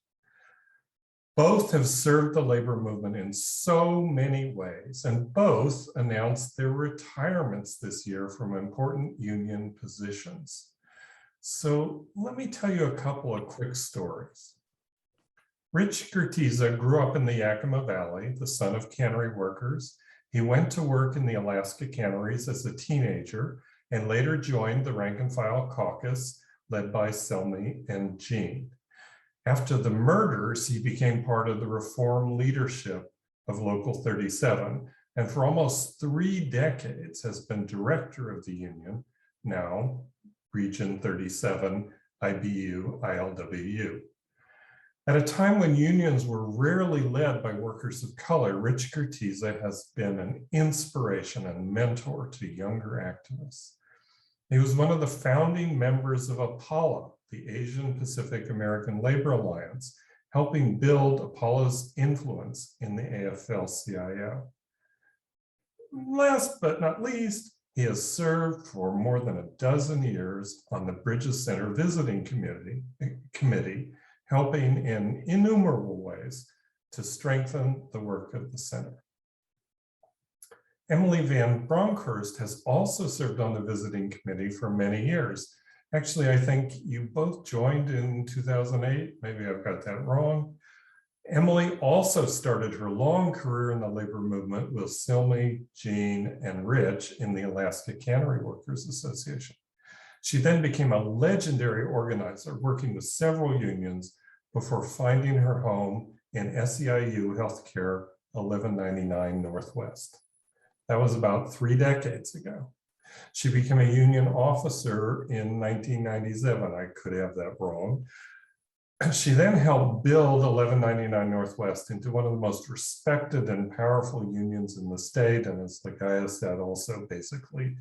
[SPEAKER 15] Both have served the labor movement in so many ways, and both announced their retirements this year from important union positions. So let me tell you a couple of quick stories. Rich Gertieza grew up in the Yakima Valley, the son of cannery workers. He went to work in the Alaska canneries as a teenager and later joined the rank and file caucus led by Sommy and Jean. After the murders, he became part of the reform leadership of Local 37, and for almost 3 decades has been director of the union, now Region 37, IBU, ILWU. At a time when unions were rarely led by workers of color, Rich Gertieza has been an inspiration and mentor to younger activists. He was one of the founding members of APALA, the Asian Pacific American Labor Alliance, helping build APALA's influence in the AFL-CIO. Last but not least, he has served for more than 12 years on the Bridges Center Visiting Committee, helping in innumerable ways to strengthen the work of the center. Emily Van Bronkhurst has also served on the visiting committee for many years. Actually, I think you both joined in 2008. Maybe I've got that wrong. Emily also started her long career in the labor movement with Sommy, Jean, and Rich in the Alaska Cannery Workers Association. She then became a legendary organizer, working with several unions before finding her home in SEIU Healthcare 1199 Northwest. That was about 3 decades ago. She became a union officer in 1997. I could have that wrong. She then helped build 1199 Northwest into one of the most respected and powerful unions in the state, and as Lagaya said, also basically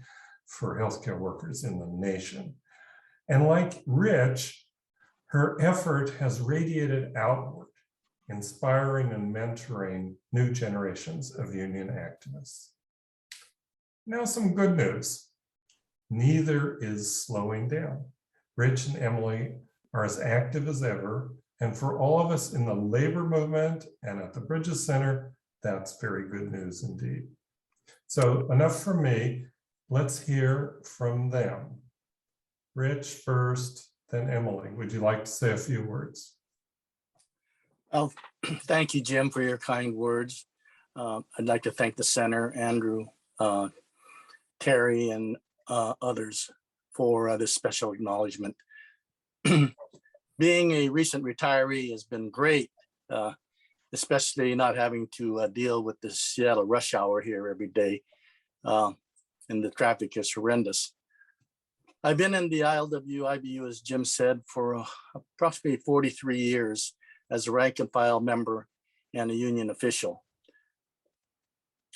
[SPEAKER 15] for healthcare workers in the nation. And like Rich, her effort has radiated outward, inspiring and mentoring new generations of union activists. Now some good news. Neither is slowing down. Rich and Emily are as active as ever, and for all of us in the labor movement and at the Bridges Center, that's very good news indeed. So enough from me. Let's hear from them. Rich first, then Emily. Would you like to say a few words?
[SPEAKER 16] Well, thank you, Jim, for your kind words. I'd like to thank the center, Andrew, Terry, and others for this special acknowledgement. Being a recent retiree has been great. especially not having to deal with the Seattle rush hour here every day. And the traffic is horrendous. I've been in the ILWIBU, as Jim said, for approximately 43 years as a rank and file member and a union official.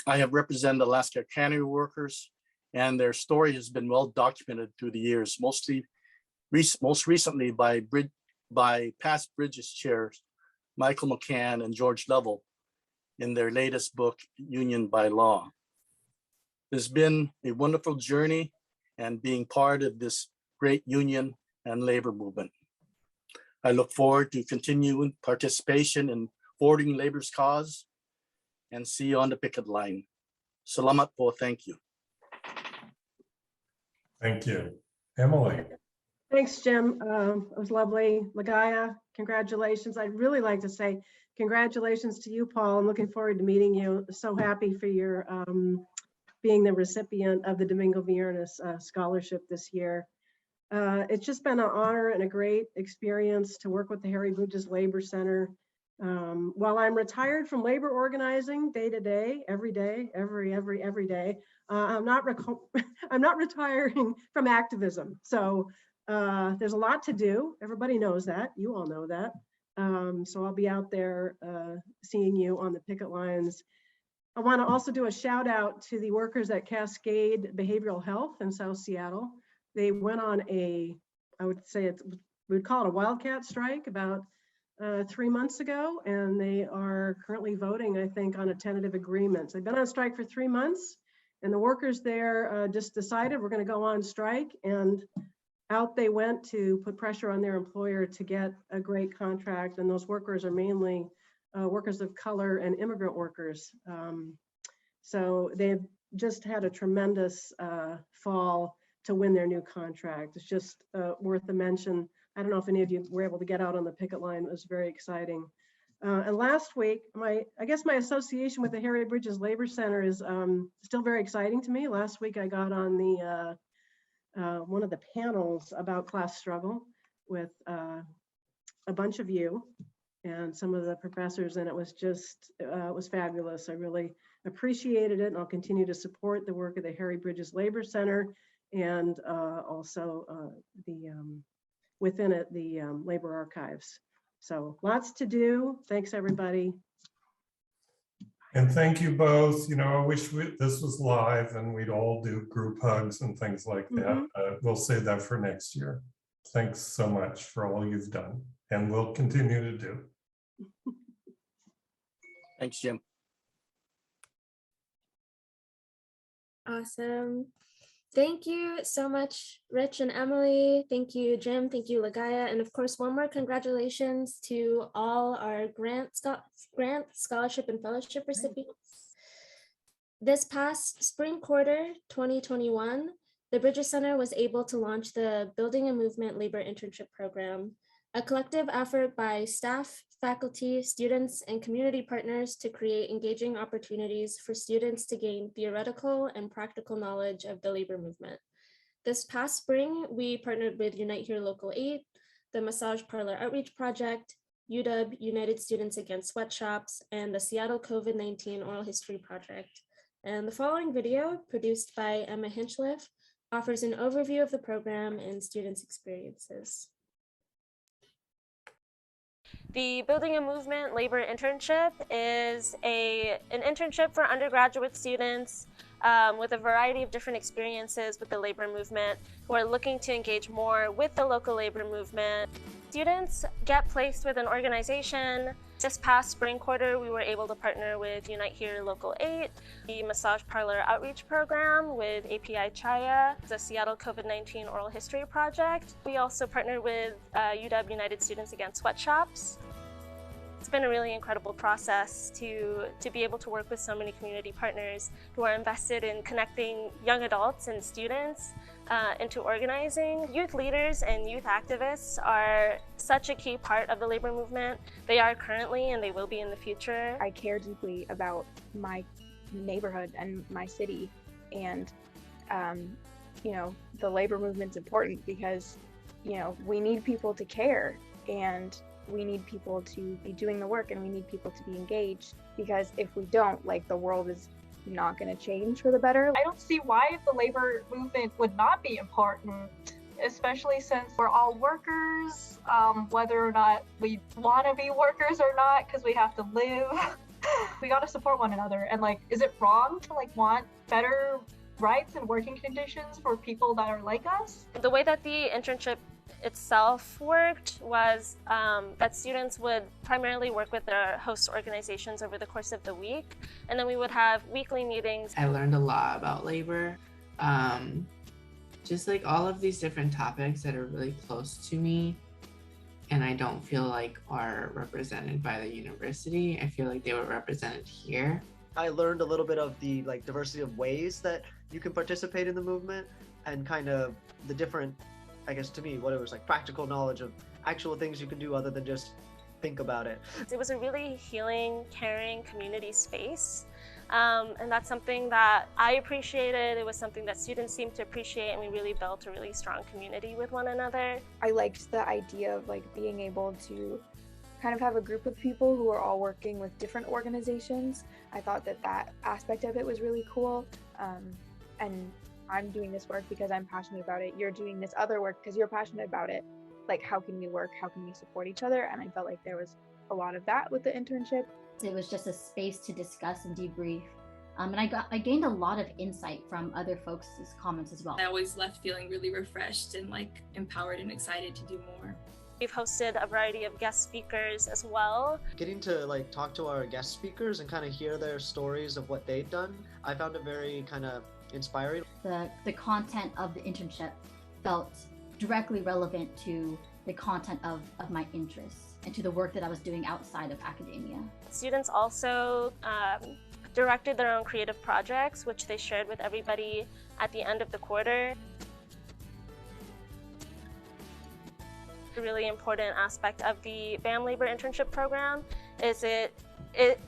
[SPEAKER 16] I have represented Alaska cannery workers, and their story has been well documented through the years, most recently by past Bridges chairs, Michael McCann and George Lovell, in their latest book, Union by Law. It's been a wonderful journey and being part of this great union and labor movement. I look forward to continuing participation in forwarding labor's cause, and see you on the picket line. Salamat po, thank you.
[SPEAKER 15] Thank you. Emily.
[SPEAKER 17] Thanks, Jim. It was lovely. Lagaya, congratulations. I'd really like to say congratulations to you, Paul. I'm looking forward to meeting you. So happy for your being the recipient of the Domingo Viruness Scholarship this year. It's just been an honor and a great experience to work with the Harry Bridges Labor Center. While I'm retired from labor organizing day to day, every day, every day, I'm not retiring from activism. So there's a lot to do. Everybody knows that. You all know that. So I'll be out there seeing you on the picket lines. I want to also do a shout out to the workers at Cascade Behavioral Health in South Seattle. They went on I would say we would call it a wildcat strike about 3 months ago, and they are currently voting, I think, on a tentative agreement. So they've been on strike for 3 months, and the workers there just decided we're going to go on strike, and out they went to put pressure on their employer to get a great contract. And those workers are mainly workers of color and immigrant workers. So they've just had a tremendous fall to win their new contract. It's just worth a mention. I don't know if any of you were able to get out on the picket line. It was very exciting. And last week, I guess my association with the Harry Bridges Labor Center is still very exciting to me. Last week, I got on the one of the panels about class struggle with a bunch of you and some of the professors, and it was just, it was fabulous. I really appreciated it, and I'll continue to support the work of the Harry Bridges Labor Center and also within it, the labor archives. So lots to do. Thanks, everybody.
[SPEAKER 15] And thank you both. You know, I wish this was live and we'd all do group hugs and things like that. We'll save that for next year. Thanks so much for all you've done and will continue to do.
[SPEAKER 16] Thanks, Jim.
[SPEAKER 5] Awesome. Thank you so much, Rich and Emily. Thank you, Jim. Thank you, Lagaya. And of course, one more congratulations to all our grant, scholarship, and fellowship recipients. This past spring quarter, 2021, the Bridges Center was able to launch the Building a Movement Labor Internship Program, a collective effort by staff, faculty, students, and community partners to create engaging opportunities for students to gain theoretical and practical knowledge of the labor movement. This past spring, we partnered with Unite Here Local 8, the Massage Parlor Outreach Project, UW, United Students Against Sweatshops, and the Seattle COVID-19 Oral History Project. And the following video, produced by Emma Hinchliff, offers an overview of the program and students' experiences.
[SPEAKER 18] The Building a Movement Labor Internship is an internship for undergraduate students with a variety of different experiences with the labor movement who are looking to engage more with the local labor movement. Students get placed with an organization. This past spring quarter, we were able to partner with Unite Here Local 8, the Massage Parlor Outreach Program with API Chaya, the Seattle COVID-19 Oral History Project. We also partnered with UW United Students Against Sweatshops. It's been a really incredible process to be able to work with so many community partners who are invested in connecting young adults and students into organizing. Youth leaders and youth activists are such a key part of the labor movement. They are currently and they will be in the future.
[SPEAKER 19] I care deeply about my neighborhood and my city, and you know, the labor movement's important because, you know, we need people to care, and we need people to be doing the work and we need people to be engaged, because if we don't, like, the world is not going to change for the better.
[SPEAKER 20] I don't see why the labor movement would not be important, especially since we're all workers, whether or not we want to be workers or not, because we have to live. We got to support one another. And like, is it wrong to like want better rights and working conditions for people that are like us?
[SPEAKER 18] The way that the internship itself worked was that students would primarily work with their host organizations over the course of the week, and then we would have weekly meetings.
[SPEAKER 21] I learned a lot about labor, just like all of these different topics that are really close to me and I don't feel like are represented by the university. I feel like they were represented here.
[SPEAKER 22] I learned a little bit of the like diversity of ways that you can participate in the movement, and kind of the different, I guess to me, what it was like practical knowledge of actual things you can do other than just think about it.
[SPEAKER 18] It was a really healing, caring community space. And that's something that I appreciated. It was something that students seemed to appreciate, and we really built a really strong community with one another.
[SPEAKER 19] I liked the idea of like being able to kind of have a group of people who are all working with different organizations. I thought that that aspect of it was really cool. And I'm doing this work because I'm passionate about it. You're doing this other work because you're passionate about it. Like, how can we work? How can we support each other? And I felt like there was a lot of that with the internship.
[SPEAKER 23] It was just a space to discuss and debrief. And I gained a lot of insight from other folks' comments as well.
[SPEAKER 24] I always left feeling really refreshed and like empowered and excited to do more.
[SPEAKER 18] We've hosted a variety of guest speakers as well.
[SPEAKER 22] Getting to like talk to our guest speakers and kind of hear their stories of what they've done, I found it very kind of inspiring.
[SPEAKER 23] The content of the internship felt directly relevant to the content of my interests and to the work that I was doing outside of academia.
[SPEAKER 18] Students also directed their own creative projects, which they shared with everybody at the end of the quarter. A really important aspect of the BAM Labor Internship Program is it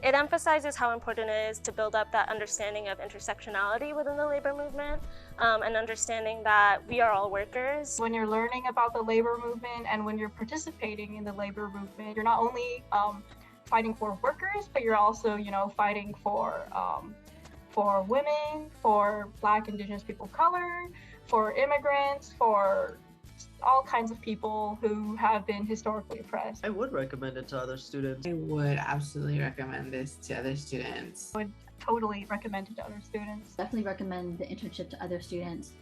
[SPEAKER 18] emphasizes how important it is to build up that understanding of intersectionality within the labor movement, and understanding that we are all workers.
[SPEAKER 20] When you're learning about the labor movement and when you're participating in the labor movement, you're not only fighting for workers, but you're also, you know, fighting for women, for Black, Indigenous people of color, for immigrants, for all kinds of people who have been historically oppressed.
[SPEAKER 22] I would recommend it to other students.
[SPEAKER 21] I would absolutely recommend this to other students.
[SPEAKER 20] I would totally recommend it to other students.
[SPEAKER 23] Definitely recommend the internship to other students.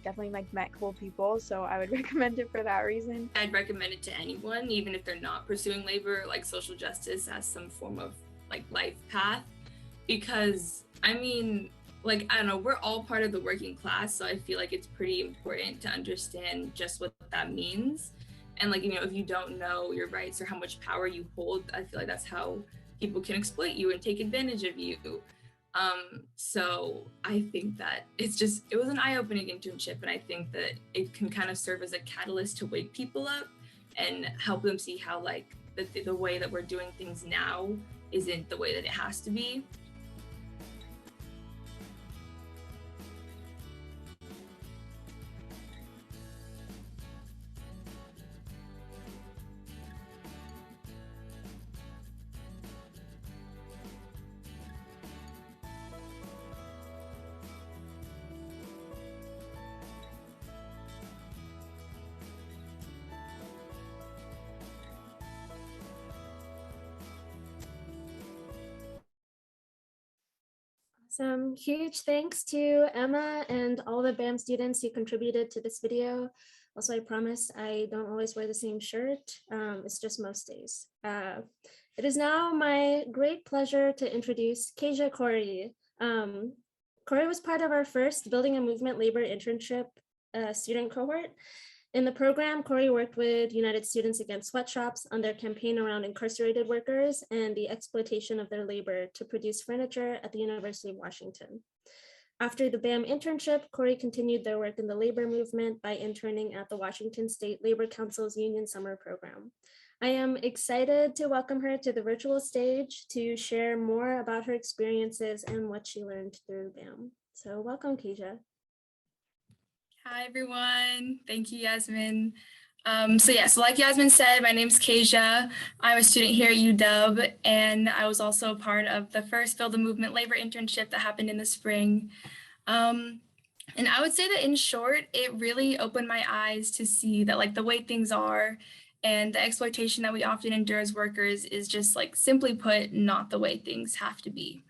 [SPEAKER 19] Definitely like met cool people, so I would recommend it for that reason.
[SPEAKER 24] I'd recommend it to anyone, even if they're not pursuing labor, like social justice as some form of like life path, because I mean, like, I don't know, we're all part of the working class, so I feel like it's pretty important to understand just what that means. And like, you know, if you don't know your rights or how much power you hold, I feel like that's how people can exploit you and take advantage of you. So I think that it was an eye-opening internship, and I think that it can kind of serve as a catalyst to wake people up and help them see how like the way that we're doing things now isn't the way that it has to be.
[SPEAKER 5] Some huge thanks to Emma and all the BAM students who contributed to this video. Also, I promise I don't always wear the same shirt. It's just most days. It is now my great pleasure to introduce Keisha Corey. Corey was part of our first Building a Movement Labor Internship student cohort. In the program, Corey worked with United Students Against Sweatshops on their campaign around incarcerated workers and the exploitation of their labor to produce furniture at the University of Washington. After the BAM internship, Corey continued their work in the labor movement by interning at the Washington State Labor Council's Union Summer Program. I am excited to welcome her to the virtual stage to share more about her experiences and what she learned through BAM. So welcome, Keisha.
[SPEAKER 24] Hi, everyone. Thank you, Yasmin.
[SPEAKER 1] So like Yasmin said, my name's Keisha. I'm a student here at UW, and I was also part of the first Build the Movement labor internship that happened in the spring. And I would say that in short, it really opened my eyes to see that like the way things are and the exploitation that we often endure as workers is just like simply put, not the way things have to be.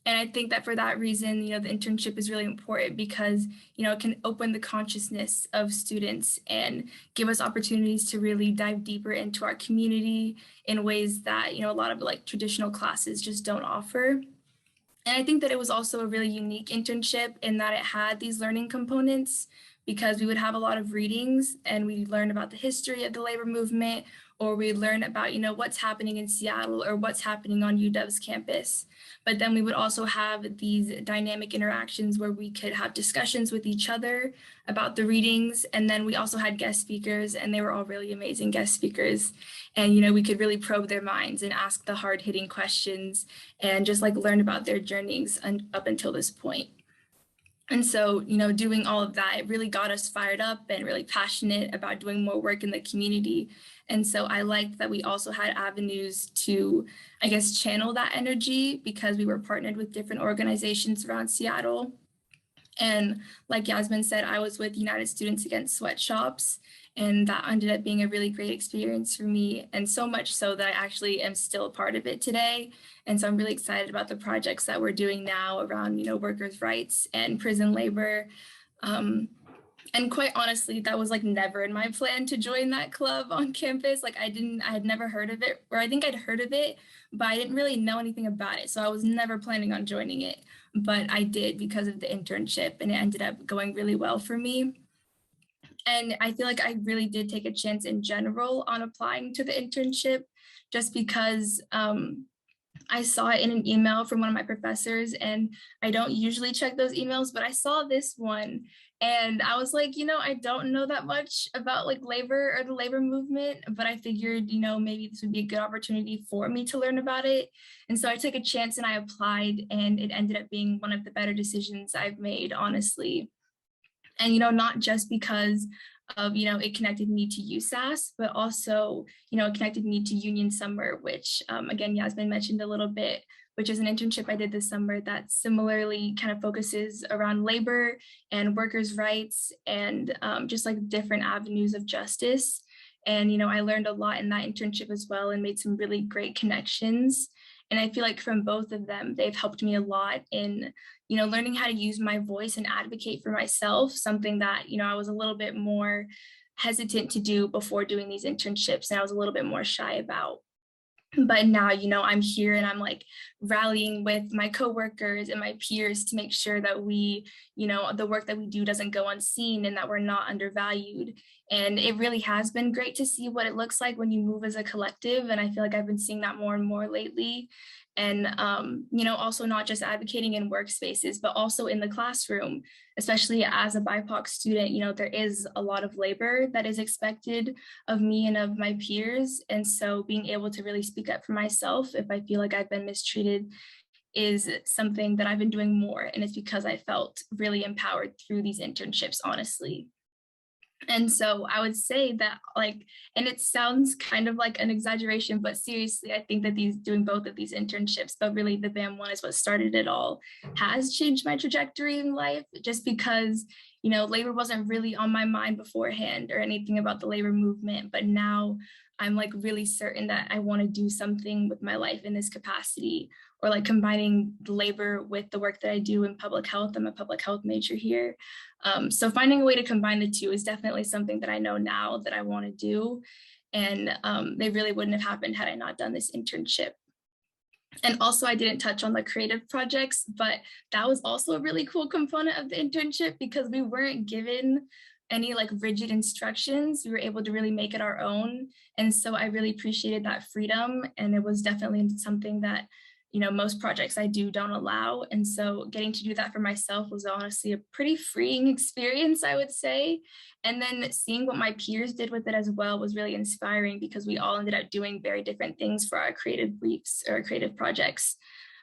[SPEAKER 1] And I think that for that reason, the internship is really important because, it can open the consciousness of students and give us opportunities to really dive deeper into our community in ways that, a lot of like traditional classes just don't offer. And I think that it was also a really unique internship in that it had these learning components because we would have a lot of readings and we learn about the history of the labor movement, or we learn about, what's happening in Seattle or what's happening on UW's campus. But then we would also have these dynamic interactions where we could have discussions with each other about the readings. And then we also had guest speakers, and they were all really amazing guest speakers. And, we could really probe their minds and ask the hard-hitting questions and just like learn about their journeys up until this point. And so, doing all of that, it really got us fired up and really passionate about doing more work in the community. And so I liked that we also had avenues to, I guess, channel that energy because we were partnered with different organizations around Seattle. And like Yasmin said, I was with United Students Against Sweatshops, and that ended up being a really great experience for me. And so much so that I actually am still a part of it today. And so I'm really excited about the projects that we're doing now around, workers' rights and prison labor. And quite honestly, that was like never in my plan to join that club on campus. Like I had never heard of it, or I think I'd heard of it, but I didn't really know anything about it. So I was never planning on joining it, but I did because of the internship, and it ended up going really well for me. And I feel like I really did take a chance in general on applying to the internship just because I saw it in an email from one of my professors, and I don't usually check those emails, but I saw this one and I was like, I don't know that much about like labor or the labor movement, but I figured, maybe this would be a good opportunity for me to learn about it. And so I took a chance and I applied, and it ended up being one of the better decisions I've made, honestly. And, not just because of, it connected me to USAS, but also, it connected me to Union Summer, which again, Yasmin mentioned a little bit, which is an internship I did this summer that similarly kind of focuses around labor and workers' rights and just like different avenues of justice. And, I learned a lot in that internship as well and made some really great connections. And I feel like from both of them, they've helped me a lot in, learning how to use my voice and advocate for myself, something that, I was a little bit more hesitant to do before doing these internships, and I was a little bit more shy about. But now, I'm here and I'm like rallying with my coworkers and my peers to make sure that we, the work that we do doesn't go unseen and that we're not undervalued. And it really has been great to see what it looks like when you move as a collective. And I feel like I've been seeing that more and more lately. And, also not just advocating in workspaces, but also in the classroom, especially as a BIPOC student, there is a lot of labor that is expected of me and of my peers. And so being able to really speak up for myself if I feel like I've been mistreated is something that I've been doing more. And it's because I felt really empowered through these internships, honestly. And so I would say that and it sounds kind of like an exaggeration, but seriously, I think that doing both of these internships, but really the BAM one is what started it all, has changed my trajectory in life just because, labor wasn't really on my mind beforehand or anything about the labor movement, but now I'm like really certain that I want to do something with my life in this capacity, or like combining labor with the work that I do in public health. I'm a public health major here. So finding a way to combine the two is definitely something that I know now that I want to do. And they really wouldn't have happened had I not done this internship. And also I didn't touch on the creative projects, but that was also a really cool component of the internship because we weren't given any like rigid instructions. We were able to really make it our own. And so I really appreciated that freedom. And it was definitely something that, most projects I do don't allow. And so getting to do that for myself was honestly a pretty freeing experience, I would say. And then seeing what my peers did with it as well was really inspiring because we all ended up doing very different things for our creative briefs or creative projects.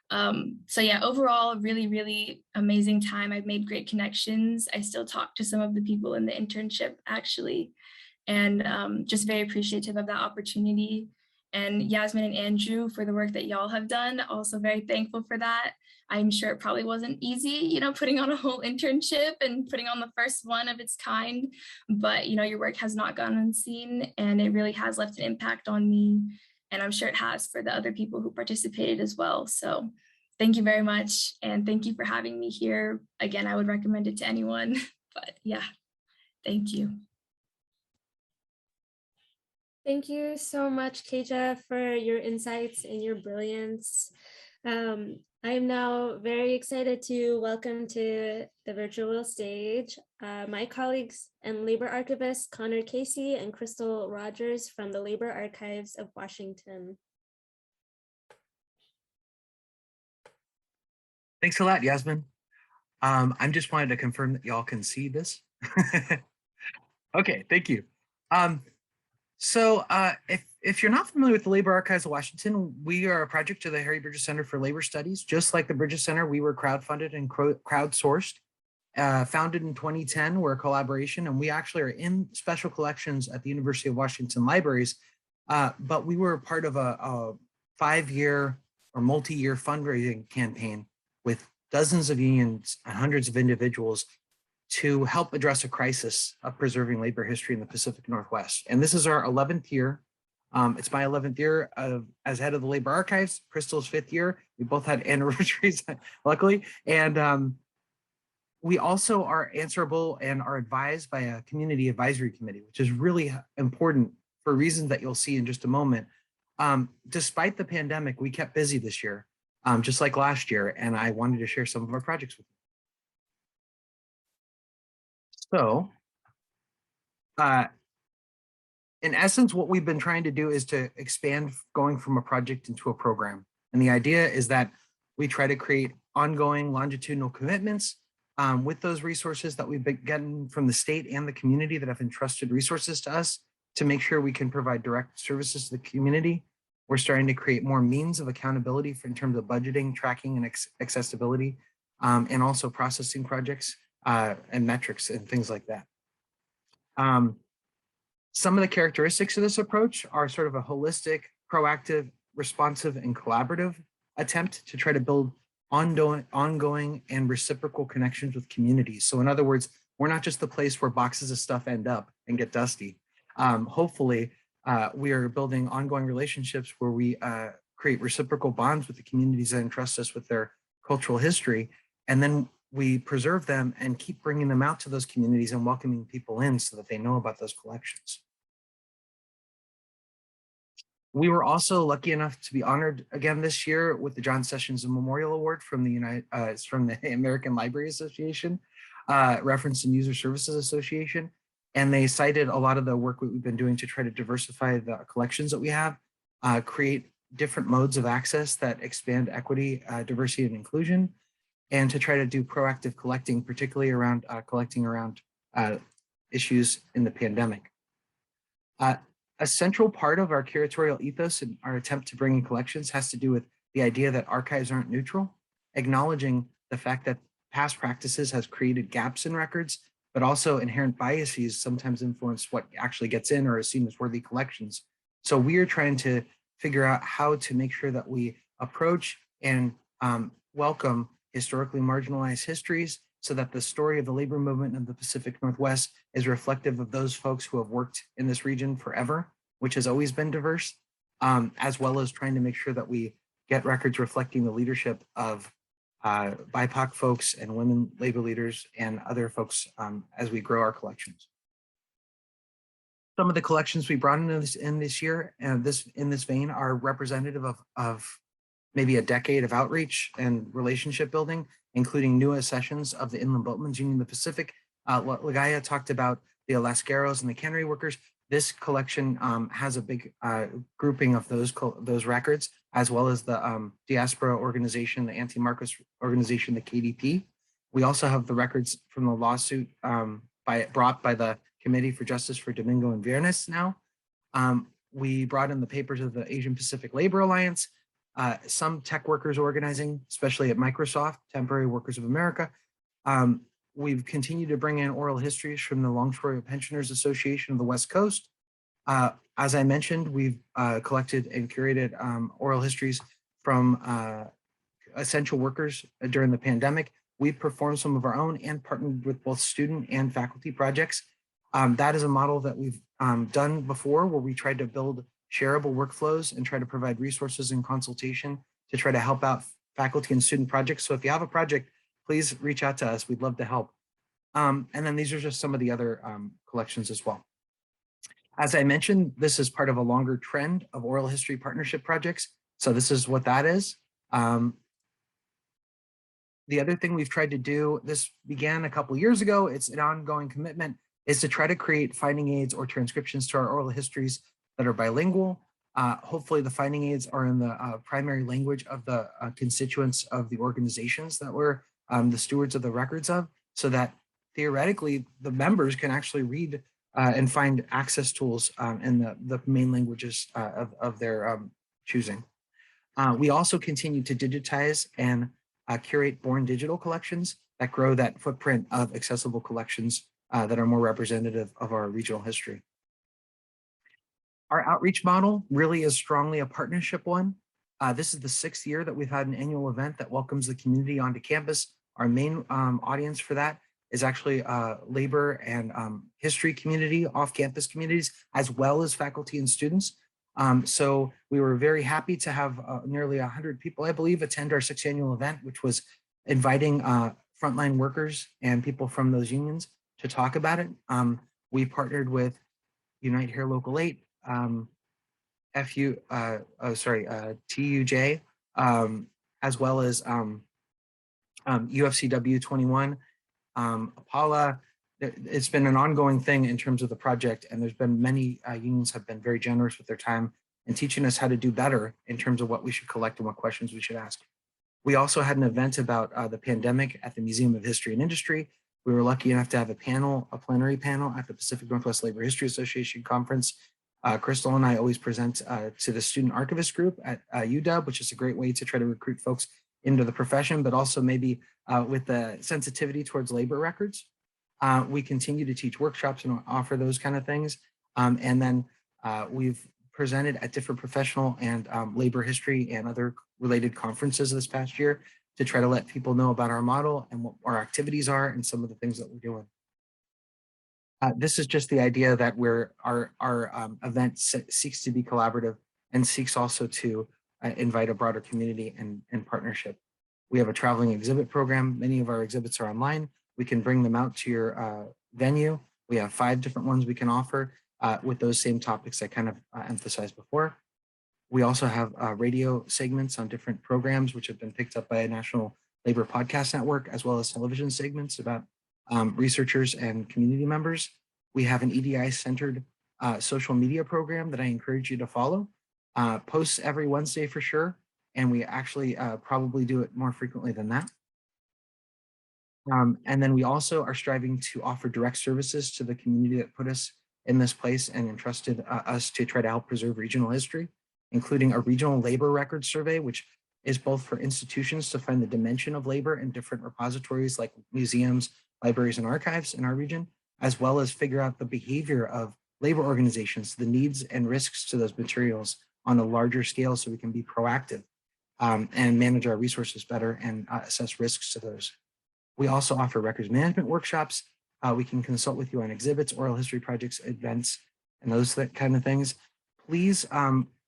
[SPEAKER 1] So yeah, overall, really, really amazing time. I've made great connections. I still talk to some of the people in the internship actually. and just very appreciative of that opportunity. And Yasmin and Andrew for the work that y'all have done, also very thankful for that. I'm sure it probably wasn't easy, you know, putting on a whole internship and putting on the first one of its kind, but, you know, your work has not gone unseen and it really has left an impact on me. And I'm sure it has for the other people who participated as well. So thank you very much. And thank you for having me here. Again, I would recommend it to anyone, but yeah, thank you.
[SPEAKER 5] Thank you so much, Keisha, for your insights and your brilliance. I am now very excited to welcome to the virtual stage my colleagues and labor archivists Connor Casey and Crystal Rogers from the Labor Archives of Washington.
[SPEAKER 2] Thanks a lot, Yasmin. I'm just wanted to confirm that y'all can see this. Okay, thank you. So if you're not familiar with the Labor Archives of Washington, we are a project of the Harry Bridges Center for Labor Studies. Just like the Bridges Center, we were crowdfunded and crowdsourced. Founded in 2010, we're a collaboration, and we actually are in special collections at the University of Washington Libraries, but we were part of a 5-year or multi-year fundraising campaign with dozens of unions and hundreds of individuals to help address a crisis of preserving labor history in the Pacific Northwest. And this is our 11th year. It's my 11th year as head of the Labor Archives, Crystal's 5th year. We both had anniversaries, luckily. And we also are answerable and are advised by a community advisory committee, which is really important for reasons that you'll see in just a moment. Despite the pandemic, we kept busy this year, just like last year, and I wanted to share some of our projects with you. So, in essence, what we've been trying to do is to expand going from a project into a program. And the idea is that we try to create ongoing longitudinal commitments with those resources that we've been getting from the state and the community that have entrusted resources to us to make sure we can provide direct services to the community. We're starting to create more means of accountability in terms of budgeting, tracking, and accessibility, and also processing projects. And metrics and things like that. Some of the characteristics of this approach are sort of a holistic, proactive, responsive, and collaborative attempt to try to build ongoing and reciprocal connections with communities. So in other words, we're not just the place where boxes of stuff end up and get dusty. Hopefully, we are building ongoing relationships where we create reciprocal bonds with the communities that entrust us with their cultural history, and then we preserve them and keep bringing them out to those communities and welcoming people in so that they know about those collections. We were also lucky enough to be honored again this year with the John Sessions Memorial Award from the American Library Association, Reference and User Services Association, and they cited a lot of the work we've been doing to try to diversify the collections that we have, create different modes of access that expand equity, diversity, and inclusion, and to try to do proactive collecting, particularly around collecting around issues in the pandemic. A central part of our curatorial ethos and our attempt to bring in collections has to do with the idea that archives aren't neutral, acknowledging the fact that past practices has created gaps in records, but also inherent biases sometimes influence what actually gets in or is seen as worthy collections. So we are trying to figure out how to make sure that we approach and welcome historically marginalized histories so that the story of the labor movement in the Pacific Northwest is reflective of those folks who have worked in this region forever, which has always been diverse, as well as trying to make sure that we get records reflecting the leadership of BIPOC folks and women labor leaders and other folks as we grow our collections. Some of the collections we brought in this year, in this vein, are representative of maybe a decade of outreach and relationship building, including new accessions of the Inland Boatmen's Union of the Pacific. Lagaya talked about the Alascaros and the cannery workers. This collection has a big grouping of those records, as well as the diaspora organization, the anti-Marcos organization, the KDP. We also have the records from the lawsuit brought by the Committee for Justice for Domingo and Viruness now. We brought in the papers of the Asian Pacific Labor Alliance, some tech workers organizing, especially at Microsoft, Temporary Workers of America. We've continued to bring in oral histories from the Longshoremen's Pensioners Association of the West Coast. As I mentioned, we've collected and curated oral histories from essential workers during the pandemic. We've performed some of our own and partnered with both student and faculty projects. That is a model that we've done before, where we tried to build shareable workflows and try to provide resources and consultation to try to help out faculty and student projects. So if you have a project, please reach out to us. We'd love to help. And then these are just some of the other collections as well. As I mentioned, this is part of a longer trend of oral history partnership projects. So this is what that is. The other thing we've tried to do, this began a couple years ago, it's an ongoing commitment, is to try to create finding aids or transcriptions to our oral histories that are bilingual. Hopefully the finding aids are in the primary language of the constituents of the organizations that we're the stewards of the records of, so that theoretically the members can actually read and find access tools in the main languages of their choosing. We also continue to digitize and curate born digital collections that grow that footprint of accessible collections that are more representative of our regional history. Our outreach model really is strongly a partnership one. This is the 6th year that we've had an annual event that welcomes the community onto campus. Our main audience for that is actually labor and history community, off-campus communities, as well as faculty and students. So we were very happy to have nearly 100 people, I believe, attend our 6th annual event, which was inviting frontline workers and people from those unions to talk about it. We partnered with Unite Here Local 8, TUJ, as well as UFCW 21, Apala. It's been an ongoing thing in terms of the project, and there's been many unions have been very generous with their time and teaching us how to do better in terms of what we should collect and what questions we should ask. We also had an event about the pandemic at the Museum of History and Industry. We were lucky enough to have a plenary panel at the Pacific Northwest Labor History Association conference. Crystal and I always present to the student archivist group at UW, which is a great way to try to recruit folks into the profession, but also maybe with the sensitivity towards labor records. We continue to teach workshops and offer those kind of things. And then we've presented at different professional and labor history and other related conferences this past year to try to let people know about our model and what our activities are and some of the things that we're doing. This is just the idea that our event seeks to be collaborative and seeks also to invite a broader community and partnership. We have a traveling exhibit program. Many of our exhibits are online. We can bring them out to your venue. We have 5 different ones we can offer with those same topics I kind of emphasized before. We also have radio segments on different programs, which have been picked up by a National Labor Podcast Network, as well as television segments about researchers and community members. We have an EDI-centered social media program that I encourage you to follow. Posts every Wednesday for sure, and we actually probably do it more frequently than that. And then we also are striving to offer direct services to the community that put us in this place and entrusted us to try to help preserve regional history, including a regional labor records survey, which is both for institutions to find the dimension of labor in different repositories like museums, libraries, and archives in our region, as well as figure out the behavior of labor organizations, the needs and risks to those materials on a larger scale so we can be proactive and manage our resources better and assess risks to those. We also offer records management workshops. We can consult with you on exhibits, oral history projects, events, and those kind of things. Please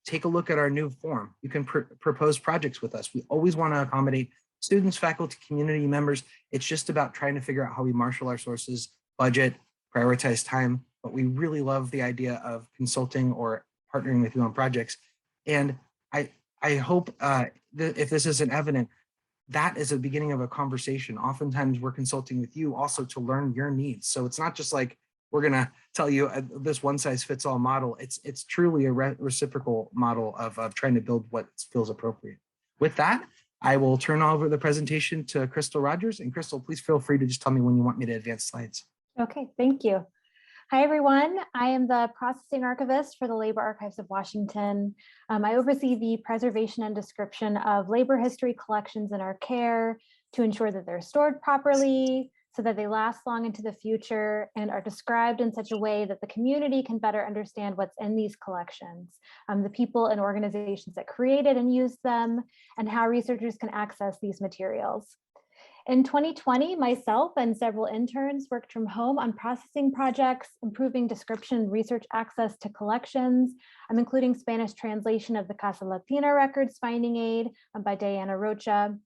[SPEAKER 2] take a look at our new form. You can propose projects with us. We always want to accommodate students, faculty, community members. It's just about trying to figure out how we marshal our sources, budget, prioritize time, but we really love the idea of consulting or partnering with you on projects. And I hope if this isn't evident, that is the beginning of a conversation. Oftentimes we're consulting with you also to learn your needs. So it's not just like, we're gonna tell you this one size fits all model. It's truly a reciprocal model of trying to build what feels appropriate. With that, I will turn over the presentation to Crystal Rogers. And Crystal, please feel free to just tell me when you want me to advance slides.
[SPEAKER 3] Okay, thank you. Hi, everyone. I am the processing archivist for the Labor Archives of Washington. I oversee the preservation and description of labor history collections in our care to ensure that they're stored properly, so that they last long into the future and are described in such a way that the community can better understand what's in these collections, the people and organizations that created and used them, and how researchers can access these materials. In 2020, myself and several interns worked from home on processing projects, improving description and research access to collections. I'm including Spanish translation of the Casa Latina Records Finding Aid by Diana Rocha.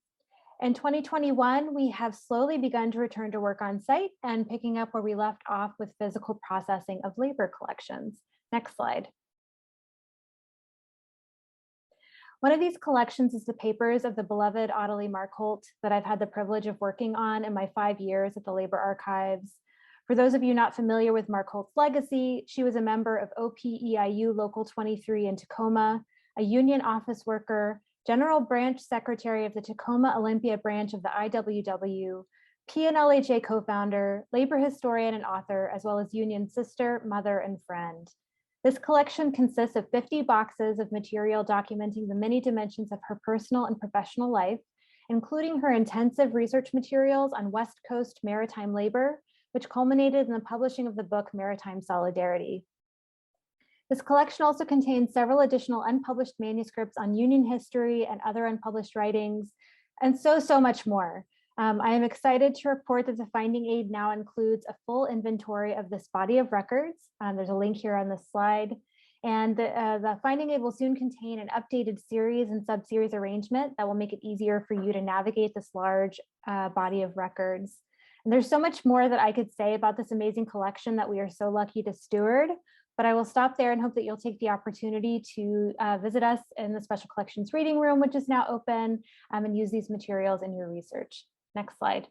[SPEAKER 3] In 2021, we have slowly begun to return to work on site and picking up where we left off with physical processing of labor collections. Next slide. One of these collections is the papers of the beloved Audelie Markholt that I've had the privilege of working on in my 5 years at the Labor Archives. For those of you not familiar with Markholt's legacy, she was a member of OPEIU Local 23 in Tacoma, a union office worker, General Branch Secretary of the Tacoma Olympia branch of the IWW, PNLHA co-founder, labor historian and author, as well as union sister, mother, and friend. This collection consists of 50 boxes of material documenting the many dimensions of her personal and professional life, including her intensive research materials on West Coast maritime labor, which culminated in the publishing of the book Maritime Solidarity. This collection also contains several additional unpublished manuscripts on union history and other unpublished writings, and so much more. I am excited to report that the Finding Aid now includes a full inventory of this body of records. There's a link here on this slide. And the Finding Aid will soon contain an updated series and sub-series arrangement that will make it easier for you to navigate this large body of records. And there's so much more that I could say about this amazing collection that we are so lucky to steward, but I will stop there and hope that you'll take the opportunity to visit us in the Special Collections Reading Room, which is now open, and use these materials in your research. Next slide.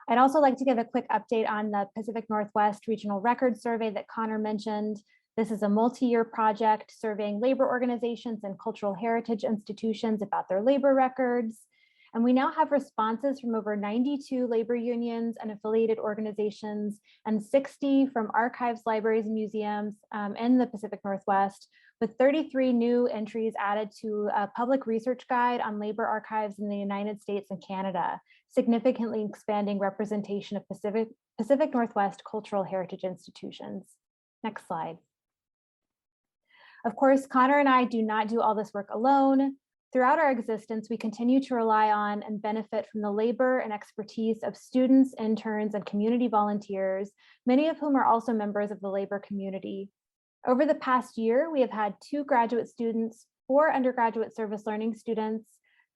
[SPEAKER 3] I'd also like to give a quick update on the Pacific Northwest Regional Record Survey that Connor mentioned. This is a multi-year project surveying labor organizations and cultural heritage institutions about their labor records. And we now have responses from over 92 labor unions and affiliated organizations and 60 from archives, libraries, and museums in the Pacific Northwest, with 33 new entries added to a public research guide on labor archives in the United States and Canada, significantly expanding representation of Pacific Northwest cultural heritage institutions. Next slide. Of course, Connor and I do not do all this work alone. Throughout our existence, we continue to rely on and benefit from the labor and expertise of students, interns, and community volunteers, many of whom are also members of the labor community. Over the past year, we have had 2 graduate students, 4 undergraduate service learning students,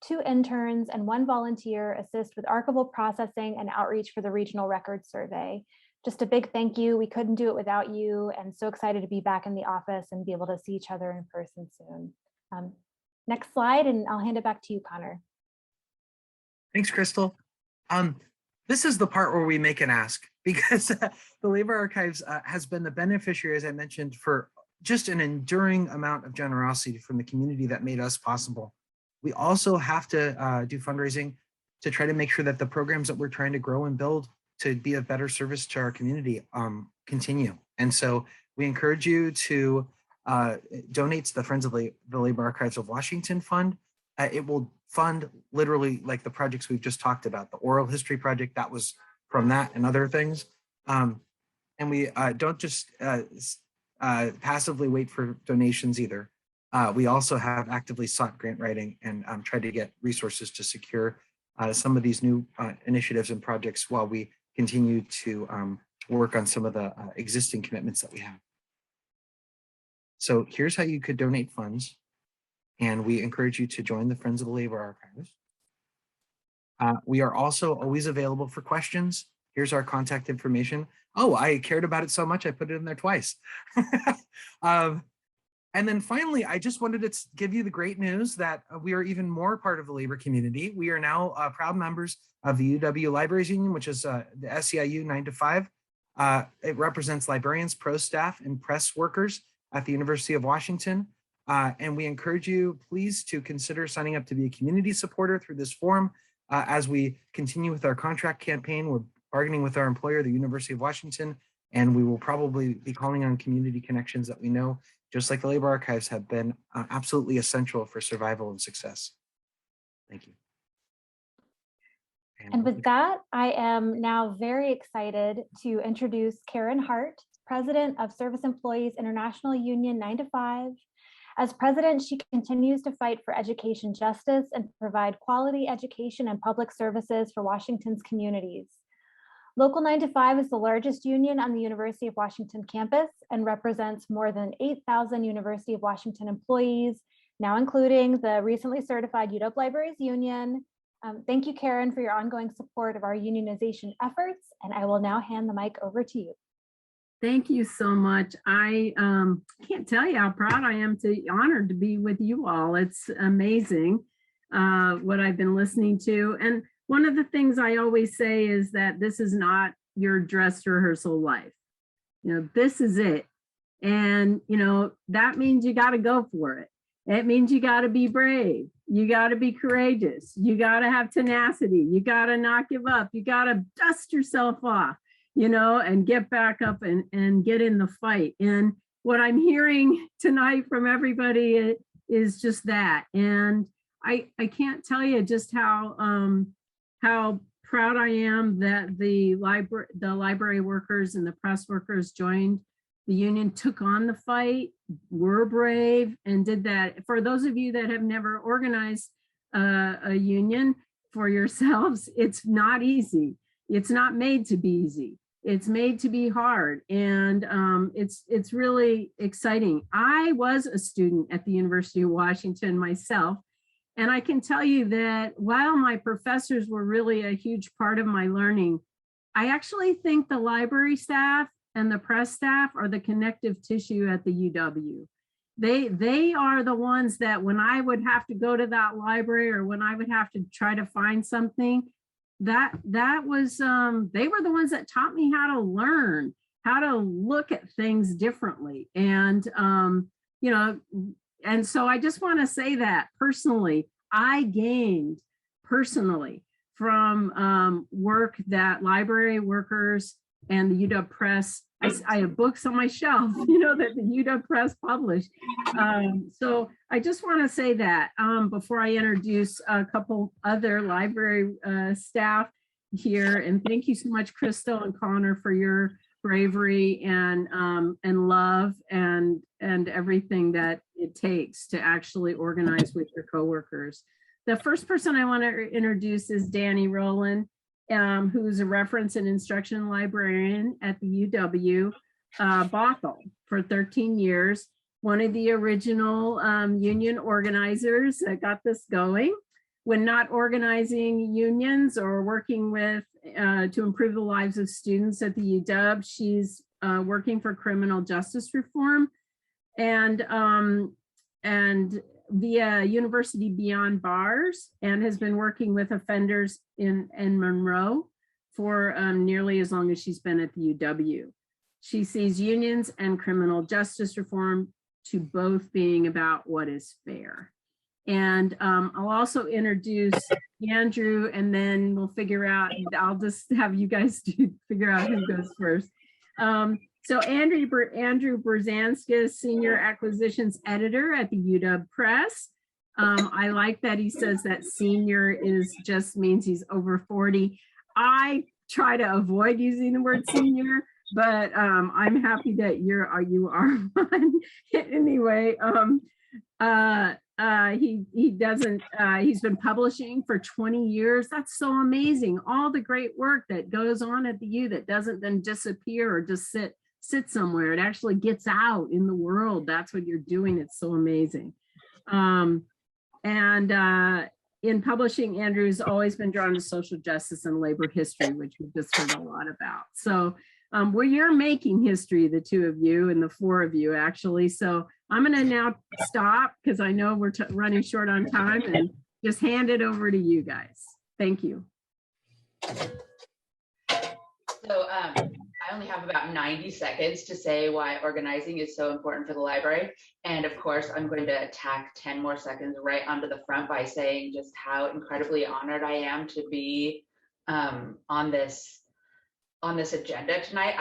[SPEAKER 3] 2 interns, and 1 volunteer assist with archival processing and outreach for the Regional Records Survey. Just a big thank you. We couldn't do it without you, and so excited to be back in the office and be able to see each other in person soon. Next slide, and I'll hand it back to you, Connor.
[SPEAKER 2] Thanks, Crystal. This is the part where we make an ask, because the Labor Archives has been the beneficiary, as I mentioned, for just an enduring amount of generosity from the community that made us possible. We also have to do fundraising to try to make sure that the programs that we're trying to grow and build to be of better service to our community continue. And so we encourage you to donate to the Friends of the Labor Archives of Washington Fund. It will fund literally like the projects we've just talked about. The oral history project, that was from that and other things. And we don't just passively wait for donations either. We also have actively sought grant writing and tried to get resources to secure some of these new initiatives and projects while we continue to work on some of the existing commitments that we have. So here's how you could donate funds. And we encourage you to join the Friends of the Labor Archives. We are also always available for questions. Here's our contact information. Oh, I cared about it so much, I put it in there twice. And then finally, I just wanted to give you the great news that we are even more part of the labor community. We are now proud members of the UW Libraries Union, which is the SEIU 9 to 5. It represents librarians, pro staff, and press workers at the University of Washington. And we encourage you, please, to consider signing up to be a community supporter through this forum. As we continue with our contract campaign, we're bargaining with our employer, the University of Washington, and we will probably be calling on community connections that we know, just like the Labor Archives, have been absolutely essential for survival and success. Thank you.
[SPEAKER 3] And with that, I am now very excited to introduce Karen Hart, President of Service Employees International Union 9 to 5. As president, she continues to fight for education justice and provide quality education and public services for Washington's communities. Local 9 to 5 is the largest union on the University of Washington campus and represents more than 8,000 University of Washington employees, now including the recently certified UW Libraries Union. Thank you, Karen, for your ongoing support of our unionization efforts, and I will now hand the mic over to you.
[SPEAKER 4] Thank you so much. I can't tell you how proud I am honored to be with you all. It's amazing what I've been listening to. And one of the things I always say is that this is not your dress rehearsal life. You know, this is it. And, you know, that means you got to go for it. It means you got to be brave. You got to be courageous. You got to have tenacity. You got to not give up. You got to dust yourself off, you know, and get back up and get in the fight. And what I'm hearing tonight from everybody is just that. And I can't tell you just how proud I am that the library workers and the press workers joined the union, took on the fight, were brave, and did that. For those of you that have never organized a union for yourselves, it's not easy. It's not made to be easy. It's made to be hard, and it's really exciting. I was a student at the University of Washington myself, and I can tell you that while my professors were really a huge part of my learning, I actually think the library staff and the press staff are the connective tissue at the UW. They are the ones that when I would have to go to that library or when I would have to try to find something, that was they were the ones that taught me how to learn, how to look at things differently. And you know, and so I just want to say that personally, I gained personally from work that library workers and the UW Press. I have books on my shelf, you know, that the UW Press published. So I just want to say that before I introduce a couple other library staff here. And thank you so much, Crystal and Connor, for your bravery and love and everything that it takes to actually organize with your coworkers. The first person I want to introduce is Danny Rowland, who's a reference and instruction librarian at the UW Bothell for 13 years, one of the original union organizers that got this going. When not organizing unions or working with to improve the lives of students at the UW, she's working for criminal justice reform and via University Beyond Bars, and has been working with offenders in Monroe for nearly as long as she's been at the UW. She sees unions and criminal justice reform to both being about what is fair. And I'll also introduce Andrew, and then we'll figure out, I'll just have you guys figure out who goes first. So Andrew Brzezinski, Senior Acquisitions Editor at the UW Press. I like that he says that senior just means he's over 40. I try to avoid using the word senior, but I'm happy that you are one. Anyway, he's been publishing for 20 years. That's so amazing. All the great work that goes on at the U that doesn't then disappear or just sit somewhere. It actually gets out in the world. That's what you're doing. It's so amazing. In publishing, Andrew's always been drawn to social justice and labor history, which we've just heard a lot about. So you're making history, the two of you and the four of you actually. So I'm going to now stop because I know we're running short on time and just hand it over to you guys. Thank you.
[SPEAKER 6] So I only have about 90 seconds to say why organizing is so important for the library. And of course, I'm going to attack 10 more seconds right onto the front by saying just how incredibly honored I am to be on this agenda tonight.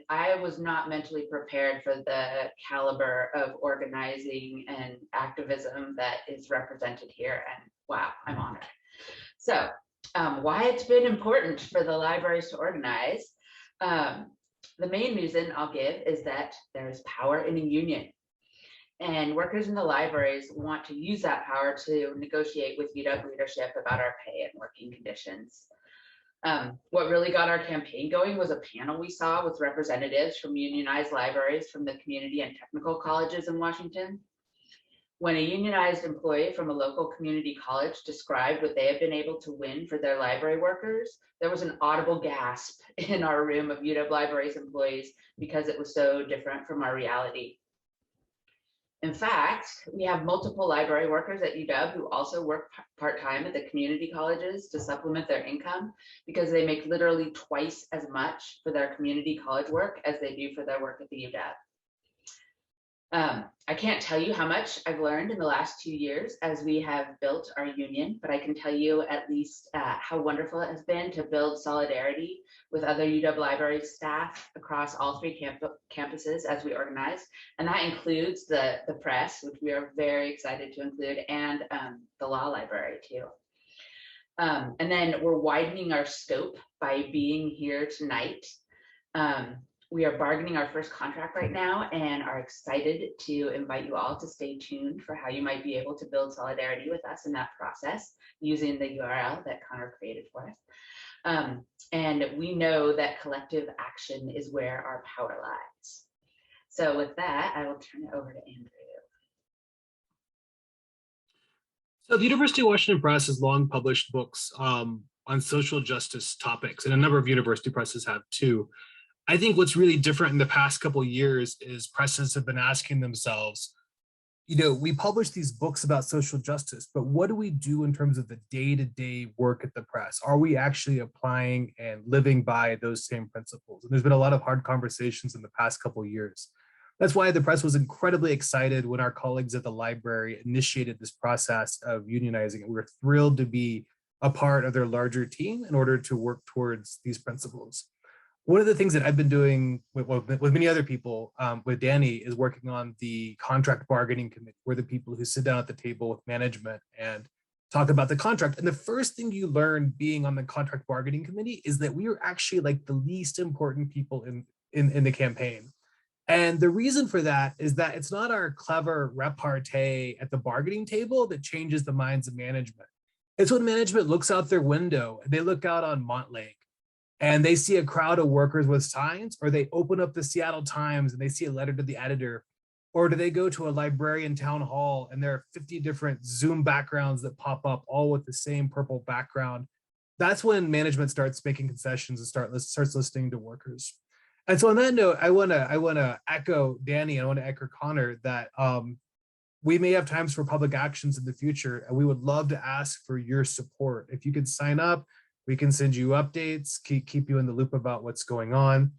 [SPEAKER 6] I was not mentally prepared for the caliber of organizing and activism that is represented here. And wow, I'm honored. So Why it's been important for the libraries to organize. The main reason I'll give is that there is power in a union. And workers in the libraries want to use that power to negotiate with UW leadership about our pay and working conditions. What really got our campaign going was a panel we saw with representatives from unionized libraries from the community and technical colleges in Washington. When a unionized employee from a local community college described what they had been able to win for their library workers, there was an audible gasp in our room of UW Libraries employees because it was so different from our reality. In fact, we have multiple library workers at UW who also work part-time at the community colleges to supplement their income because they make literally twice as much for their community college work as they do for their work at the UW. I can't tell you how much I've learned in the last 2 years as we have built our union, but I can tell you at least how wonderful it has been to build solidarity with other UW Libraries staff across all 3 campuses as we organize. And that includes the press, which we are very excited to include, and the law library too. And then we're widening our scope by being here tonight. We are bargaining our first contract right now and are excited to invite you all to stay tuned for how you might be able to build solidarity with us in that process using the URL that Connor created for us. And we know that collective action is where our power lies. So with that, I will turn it over to Andrew.
[SPEAKER 8] So the University of Washington Press has long published books on social justice topics, and a number of university presses have too. I think what's really different in the past couple of years is presses have been asking themselves, you know, we publish these books about social justice, but what do we do in terms of the day-to-day work at the press? Are we actually applying and living by those same principles? And there's been a lot of hard conversations in the past couple of years. That's why the press was incredibly excited when our colleagues at the library initiated this process of unionizing. And we were thrilled to be a part of their larger team in order to work towards these principles. One of the things that I've been doing with many other people, with Danny, is working on the contract bargaining committee. We're the people who sit down at the table with management and talk about the contract. And the first thing you learn being on the contract bargaining committee is that we are actually like the least important people in the campaign. And the reason for that is that it's not our clever repartee at the bargaining table that changes the minds of management. It's when management looks out their window, they look out on Montlake, and they see a crowd of workers with signs, or they open up the Seattle Times and they see a letter to the editor, or do they go to a librarian town hall and there are 50 different Zoom backgrounds that pop up all with the same purple background. That's when management starts making concessions and starts listening to workers. And so on that note, I wanna echo Danny, I wanna echo Connor that we may have times for public actions in the future, and we would love to ask for your support. If you could sign up, we can send you updates, keep you in the loop about what's going on.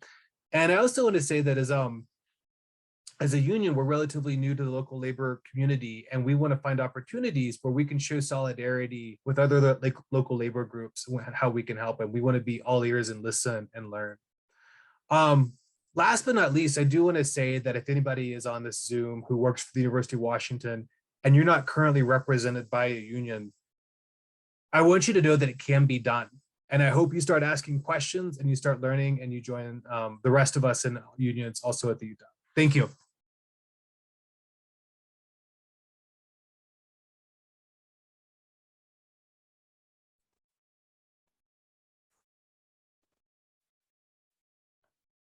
[SPEAKER 8] And I also want to say that as a union, we're relatively new to the local labor community, and we want to find opportunities where we can show solidarity with other local labor groups and how we can help. And we want to be all ears and listen and learn. Last but not least, I do want to say that if anybody is on this Zoom who works for the University of Washington and you're not currently represented by a union, I want you to know that it can be done. And I hope you start asking questions and you start learning and you join the rest of us in unions also at the UW. Thank you.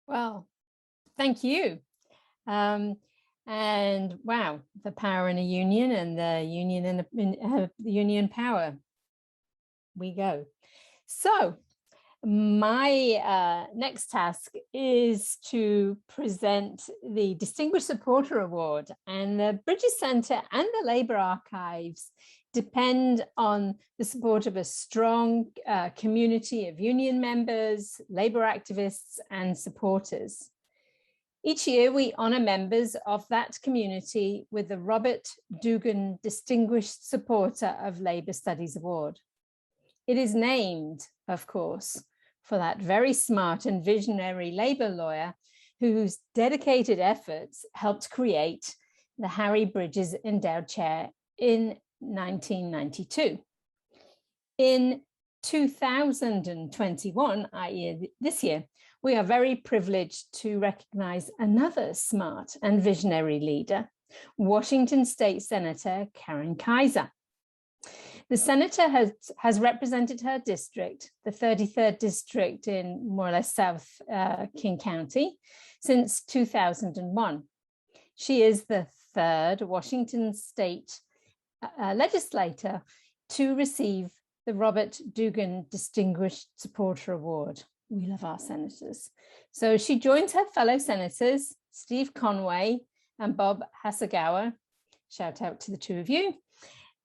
[SPEAKER 9] Well, thank you. And wow, the power in a union and the union in the union power. We go. So my next task is to present the Distinguished Supporter Award, and the Bridges Center and the Labor Archives depend on the support of a strong community of union members, labor activists, and supporters. Each year, we honor members of that community with the Robert Dugan Distinguished Supporter of Labor Studies Award. It is named, of course, for that very smart and visionary labor lawyer whose dedicated efforts helped create the Harry Bridges Endowed Chair in 1992. In 2021, i.e. this year, we are very privileged to recognize another smart and visionary leader, Washington State Senator Karen Kaiser. The senator has represented her district, the 33rd district in more or less South King County, since 2001. She is the third Washington State legislator to receive the Robert Dugan Distinguished Supporter Award. We love our senators. So she joins her fellow senators, Steve Conway and Bob Hasagawa. Shout out to the two of you.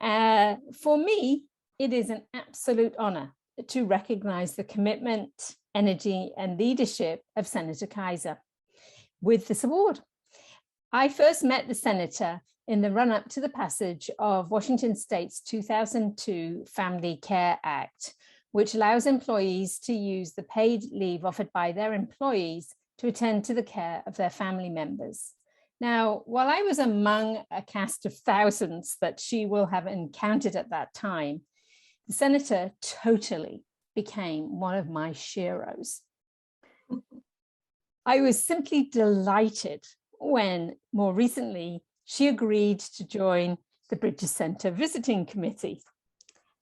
[SPEAKER 9] For me, it is an absolute honor to recognize the commitment, energy, and leadership of Senator Kaiser with this award. I first met the senator in the run-up to the passage of Washington State's 2002 Family Care Act, which allows employees to use the paid leave offered by their employees to attend to the care of their family members. Now, while I was among a cast of thousands that she will have encountered at that time, the senator totally became one of my sheroes. I was simply delighted when, more recently, she agreed to join the Bridges Center Visiting Committee.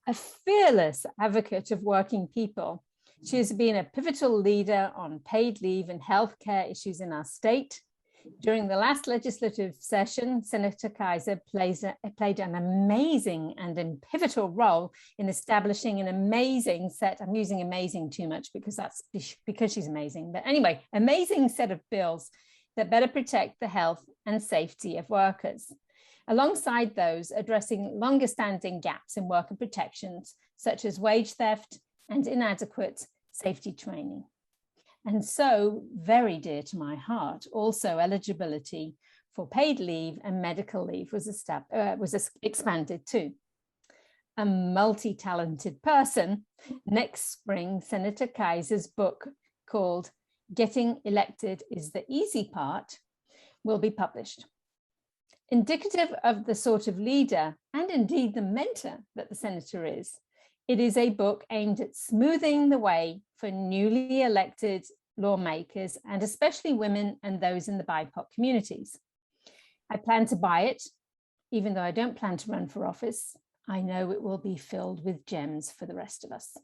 [SPEAKER 9] A fearless advocate of working people, she has been a pivotal leader on paid leave and healthcare issues in our state. During the last legislative session, Senator Kaiser played an amazing and pivotal role in establishing an amazing set, I'm using amazing too much because that's because she's amazing, but anyway, amazing set of bills that better protect the health and safety of workers. Alongside those, addressing longer standing gaps in worker protections, such as wage theft and inadequate safety training. And so, very dear to my heart, also eligibility for paid leave and medical leave was expanded too. A multi-talented person, next spring, Senator Kaiser's book called Getting Elected is the Easy Part will be published. Indicative of the sort of leader and indeed the mentor that the senator is, it is a book aimed at smoothing the way for newly elected lawmakers and especially women and those in the BIPOC communities. I plan to buy it, even though I don't plan to run for office. I know it will be filled with gems for the rest of us.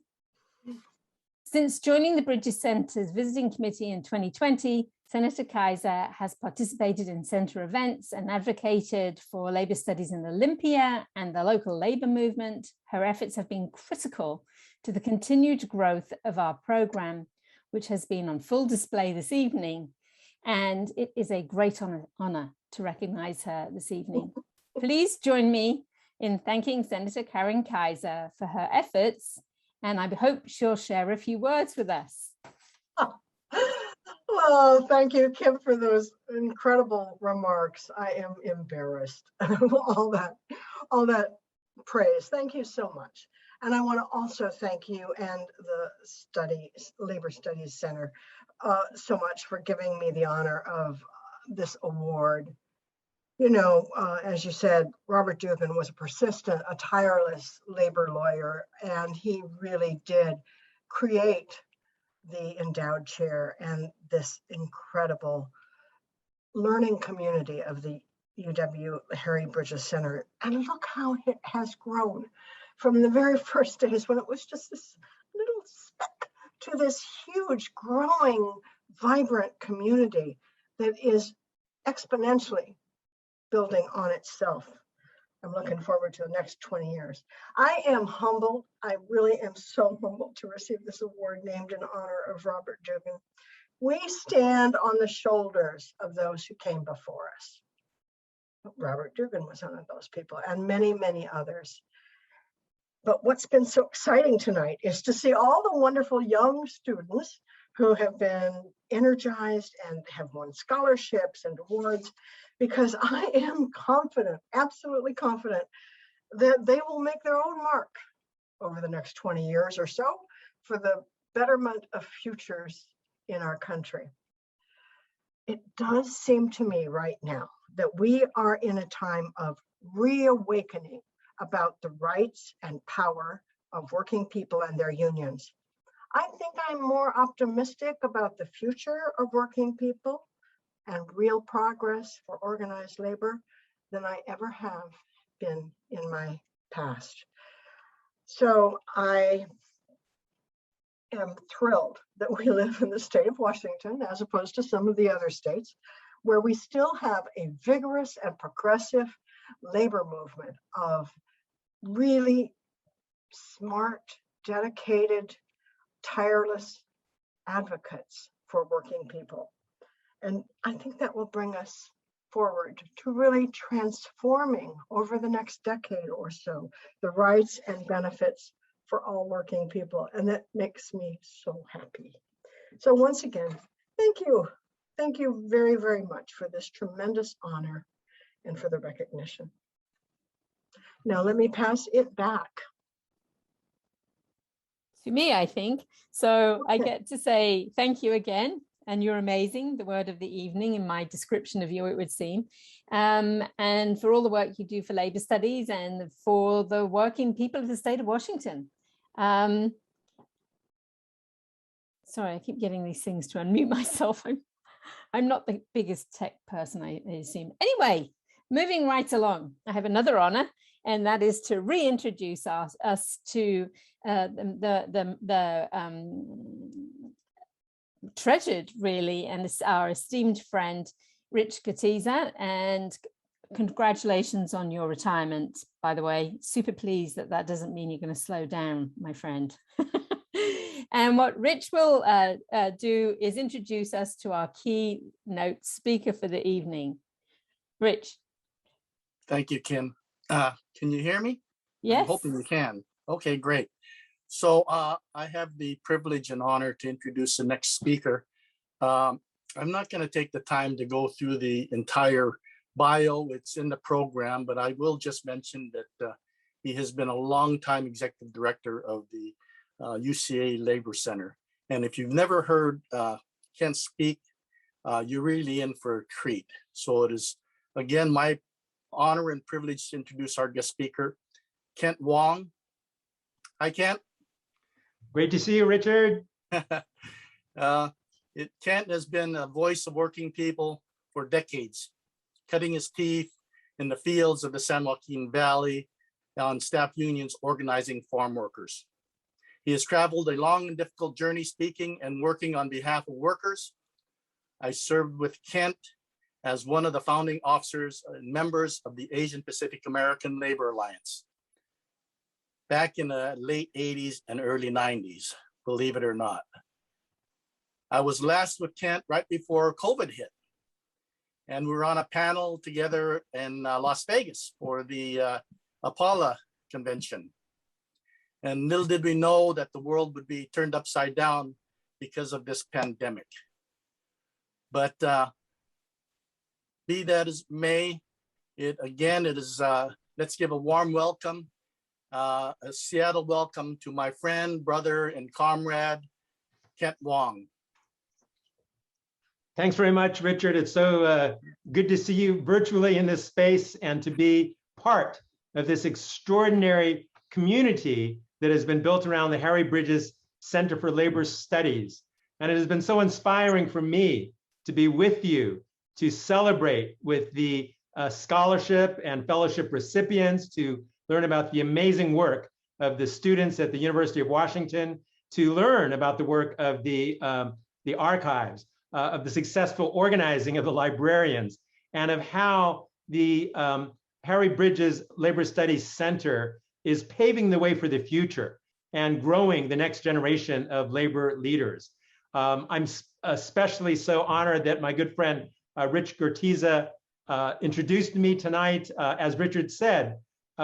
[SPEAKER 9] Since joining the Bridges Center's Visiting Committee in 2020, Senator Kaiser has participated in center events and advocated for labor studies in Olympia and the local labor movement. Her efforts have been critical to the continued growth of our program, which has been on full display this evening. And it is a great honor to recognize her this evening. Please join me in thanking Senator Karen Kaiser for her efforts, and I hope she'll share a few words with us.
[SPEAKER 7] Well, thank you, Kim, for those incredible remarks. I am embarrassed of all that praise. Thank you so much. And I want to also thank you and the Labor Studies Center so much for giving me the honor of this award. You know, as you said, Robert Dugan was a persistent, a tireless labor lawyer, and he really did create the endowed chair and this incredible learning community of the UW Harry Bridges Center. And look how it has grown from the very first days when it was just this little speck to this huge, growing, vibrant community that is exponentially building on itself. I'm looking forward to the next 20 years. I am humbled. I really am so humbled to receive this award named in honor of Robert Dugan. We stand on the shoulders of those who came before us. Robert Dugan was one of those people, and many, many others. But what's been so exciting tonight is to see all the wonderful young students who have been energized and have won scholarships and awards, because I am confident, absolutely confident, that they will make their own mark over the next 20 years or so for the betterment of futures in our country. It does seem to me right now that we are in a time of reawakening about the rights and power of working people and their unions. I think I'm more optimistic about the future of working people and real progress for organized labor than I ever have been in my past. So I am thrilled that we live in the state of Washington, as opposed to some of the other states, where we still have a vigorous and progressive labor movement of really smart, dedicated, tireless advocates for working people. And I think that will bring us forward to really transforming over the next decade or so the rights and benefits for all working people. And that makes me so happy. So once again, thank you. Thank you very, very much for this tremendous honor and for the recognition. Now let me pass it back
[SPEAKER 9] to me, I think. So I get to say thank you again. And you're amazing, the word of the evening in my description of you, it would seem. And for all the work you do for labor studies and for the working people of the state of Washington. Sorry, I keep getting these things to unmute myself. I'm not the biggest tech person, I assume. Anyway, moving right along, I have another honor, and that is to reintroduce us to treasured, really, and it's our esteemed friend, Rich Gertieza, and congratulations on your retirement, by the way. Super pleased that that doesn't mean you're going to slow down, my friend. And what Rich will do is introduce us to our keynote speaker for the evening. Rich.
[SPEAKER 16] Thank you, Kim. Can you hear me?
[SPEAKER 9] Yes.
[SPEAKER 16] I'm hoping you can. Okay, great. So I have the privilege and honor to introduce the next speaker. I'm not going to take the time to go through the entire bio. It's in the program, but I will just mention that he has been a longtime executive director of the UCLA Labor Center. And if you've never heard Kent speak, you're really in for a treat. So it is, again, my honor and privilege to introduce our guest speaker, Kent Wong. Hi, Kent.
[SPEAKER 10] Great to see you, Richard.
[SPEAKER 16] Kent has been a voice of working people for decades, cutting his teeth in the fields of the San Joaquin Valley on staff unions organizing farm workers. He has traveled a long and difficult journey speaking and working on behalf of workers. I served with Kent as one of the founding officers and members of the Asian Pacific American Labor Alliance back in the late 80s and early 90s, believe it or not. I was last with Kent right before COVID hit. And we were on a panel together in Las Vegas for the APALA convention. And little did we know that the world would be turned upside down because of this pandemic. But be that as may, it is, let's give a warm welcome, a Seattle welcome to my friend, brother, and comrade, Kent Wong.
[SPEAKER 10] Thanks very much, Richard. It's so good to see you virtually in this space and to be part of this extraordinary community that has been built around the Harry Bridges Center for Labor Studies. And it has been so inspiring for me to be with you, to celebrate with the scholarship and fellowship recipients, to learn about the amazing work of the students at the University of Washington, to learn about the work of the archives, of the successful organizing of the librarians, and of how the Harry Bridges Labor Studies Center is paving the way for the future and growing the next generation of labor leaders. I'm especially so honored that my good friend, Rich Gertieza, introduced me tonight. As Richard said,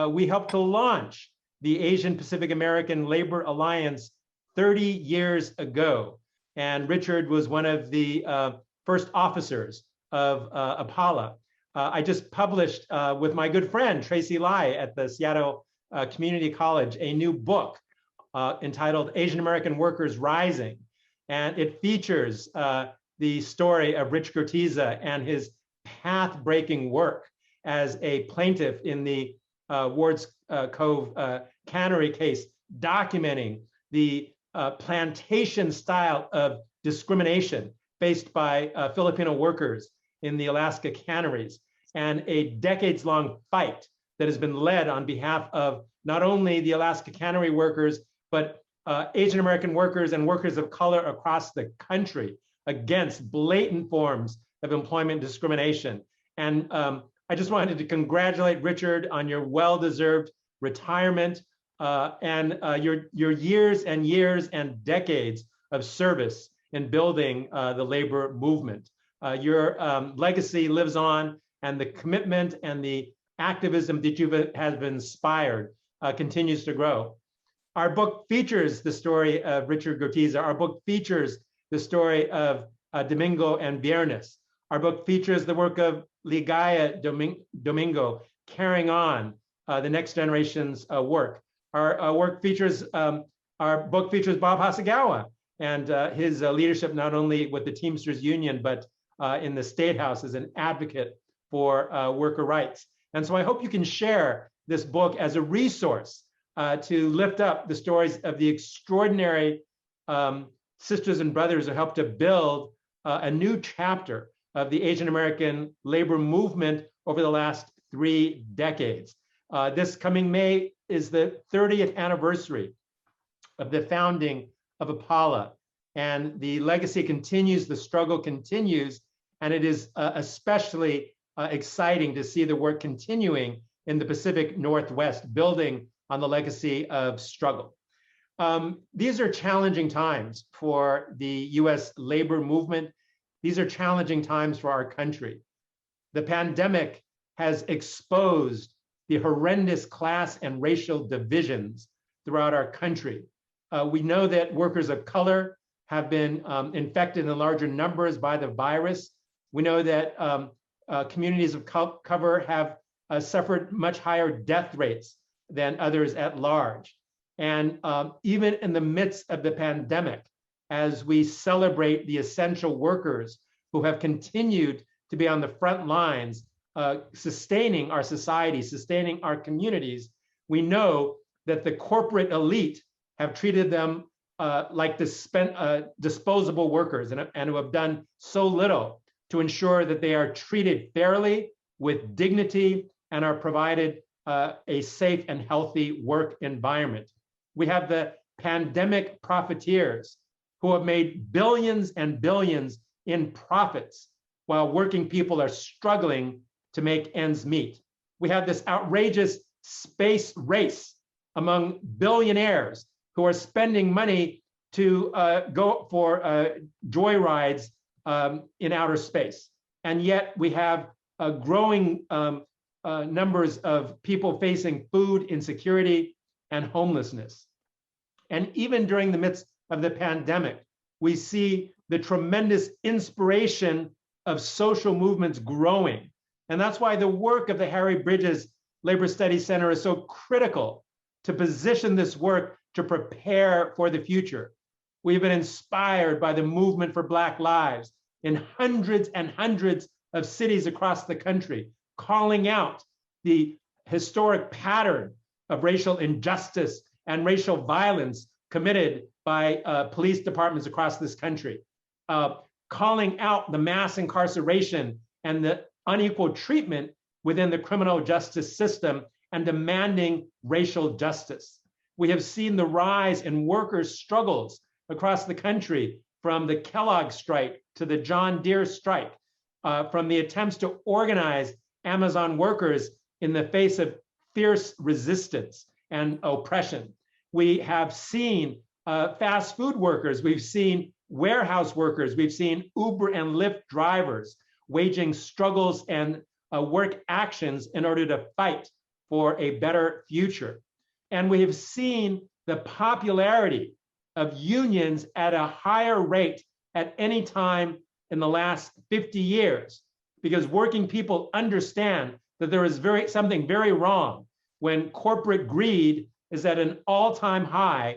[SPEAKER 10] we helped to launch the Asian Pacific American Labor Alliance 30 years ago. And Richard was one of the first officers of APALA. I just published with my good friend, Tracy Lai at the Seattle Community College, a new book entitled Asian American Workers Rising. And it features the story of Rich Gertieza and his path-breaking work as a plaintiff in the Ward's Cove cannery case documenting the plantation style of discrimination faced by Filipino workers in the Alaska canneries, and a decades-long fight that has been led on behalf of not only the Alaska cannery workers, but Asian American workers and workers of color across the country against blatant forms of employment discrimination. And I just wanted to congratulate Richard on your well-deserved retirement and your years and years and decades of service in building the labor movement. Your legacy lives on, and the commitment and the activism that you have inspired continues to grow. Our book features the story of Richard Gertieza. Our book features the story of Domingo and Viruness. Our book features the work of Lagaya Domingo, carrying on the next generation's work. Our book features Bob Hasegawa and his leadership not only with the Teamsters Union, but in the State House as an advocate for worker rights. And so I hope you can share this book as a resource to lift up the stories of the extraordinary sisters and brothers who helped to build a new chapter of the Asian American labor movement over the last 3 decades. This coming May is the 30th anniversary of the founding of APALA, and the legacy continues, the struggle continues, and it is especially exciting to see the work continuing in the Pacific Northwest, building on the legacy of struggle. These are challenging times for the US labor movement. These are challenging times for our country. The pandemic has exposed the horrendous class and racial divisions throughout our country. We know that workers of color have been infected in larger numbers by the virus. We know that communities of color have suffered much higher death rates than others at large. And even in the midst of the pandemic, as we celebrate the essential workers who have continued to be on the front lines, sustaining our society, sustaining our communities, we know that the corporate elite have treated them like disposable workers and who have done so little to ensure that they are treated fairly, with dignity, and are provided a safe and healthy work environment. We have the pandemic profiteers who have made billions and billions in profits while working people are struggling to make ends meet. We have this outrageous space race among billionaires who are spending money to go for joyrides in outer space. And yet we have growing numbers of people facing food insecurity and homelessness. And even during the midst of the pandemic, we see the tremendous inspiration of social movements growing. And that's why the work of the Harry Bridges Labor Studies Center is so critical to position this work to prepare for the future. We've been inspired by the movement for Black lives in hundreds and hundreds of cities across the country, calling out the historic pattern of racial injustice and racial violence committed by police departments across this country, calling out the mass incarceration and the unequal treatment within the criminal justice system, and demanding racial justice. We have seen the rise in workers' struggles across the country, from the Kellogg strike to the John Deere strike, from the attempts to organize Amazon workers in the face of fierce resistance and oppression. We have seen fast food workers, we've seen warehouse workers, we've seen Uber and Lyft drivers waging struggles and work actions in order to fight for a better future. And we have seen the popularity of unions at a higher rate at any time in the last 50 years, because working people understand that there is something very wrong when corporate greed is at an all-time high,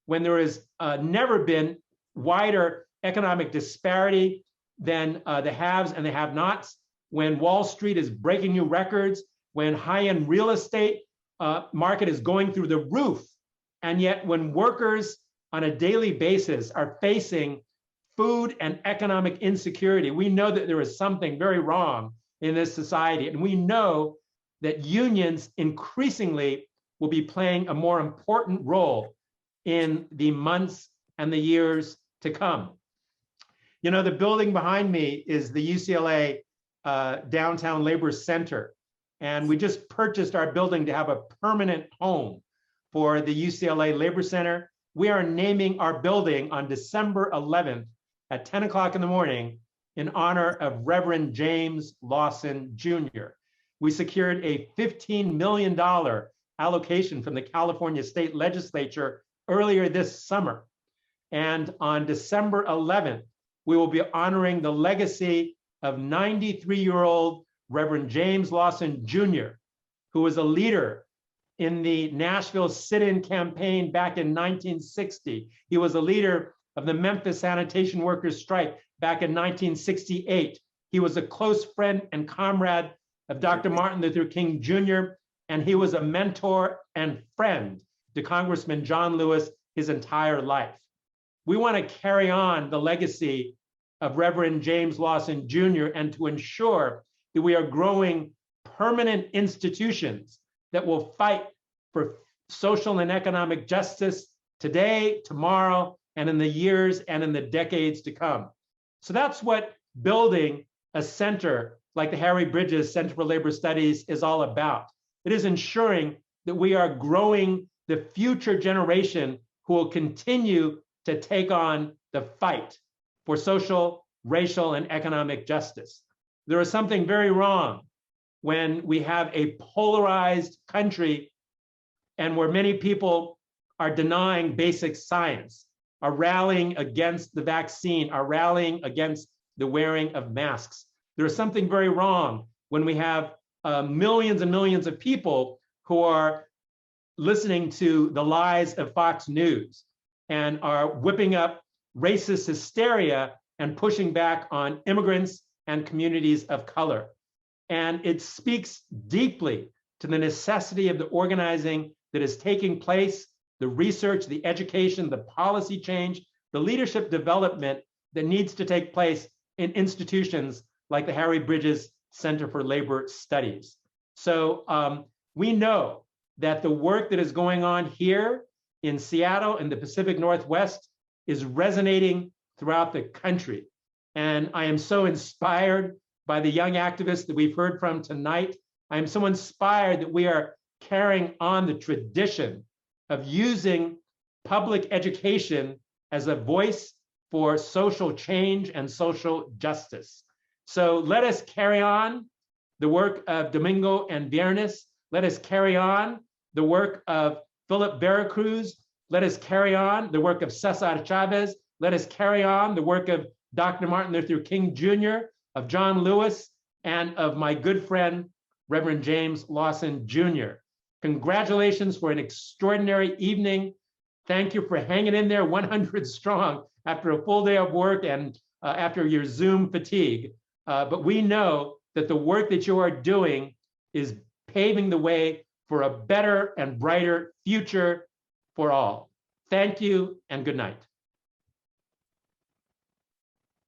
[SPEAKER 10] when there has never been wider economic disparity than the haves and the have-nots, when Wall Street is breaking new records, when high-end real estate market is going through the roof, And yet when workers on a daily basis are facing food and economic insecurity, we know that there is something very wrong in this society. And we know that unions increasingly will be playing a more important role in the months and the years to come. You know, the building behind me is the UCLA Downtown Labor Center. And we just purchased our building to have a permanent home for the UCLA Labor Center. We are naming our building on December 11th at 10 o'clock in the morning in honor of Reverend James Lawson Jr. We secured a $15 million allocation from the California State Legislature earlier this summer. And on December 11th, we will be honoring the legacy of 93-year-old Reverend James Lawson Jr., who was a leader in the Nashville sit-in campaign back in 1960. He was a leader of the Memphis sanitation workers strike back in 1968. He was a close friend and comrade of Dr. Martin Luther King Jr., and he was a mentor and friend to Congressman John Lewis his entire life. We want to carry on the legacy of Reverend James Lawson Jr. and to ensure that we are growing permanent institutions that will fight for social and economic justice today, tomorrow, and in the years and in the decades to come. So that's what building a center like the Harry Bridges Center for Labor Studies is all about. It is ensuring that we are growing the future generation who will continue to take on the fight for social, racial, and economic justice. There is something very wrong when we have a polarized country and where many people are denying basic science, are rallying against the vaccine, are rallying against the wearing of masks. There is something very wrong when we have millions and millions of people who are listening to the lies of Fox News and are whipping up racist hysteria and pushing back on immigrants and communities of color. And it speaks deeply to the necessity of the organizing that is taking place, the research, the education, the policy change, the leadership development that needs to take place in institutions like the Harry Bridges Center for Labor Studies. So we know that the work that is going on here in Seattle and the Pacific Northwest is resonating throughout the country. And I am so inspired by the young activists that we've heard from tonight. I am so inspired that we are carrying on the tradition of using public education as a voice for social change and social justice. So let us carry on the work of Domingo and Viruness. Let us carry on the work of Philip Veracruz. Let us carry on the work of Cesar Chavez. Let us carry on the work of Dr. Martin Luther King Jr., of John Lewis, and of my good friend, Reverend James Lawson Jr. Congratulations for an extraordinary evening. Thank you for hanging in there 100 strong after a full day of work and after your Zoom fatigue. But we know that the work that you are doing is paving the way for a better and brighter future for all. Thank you and good night.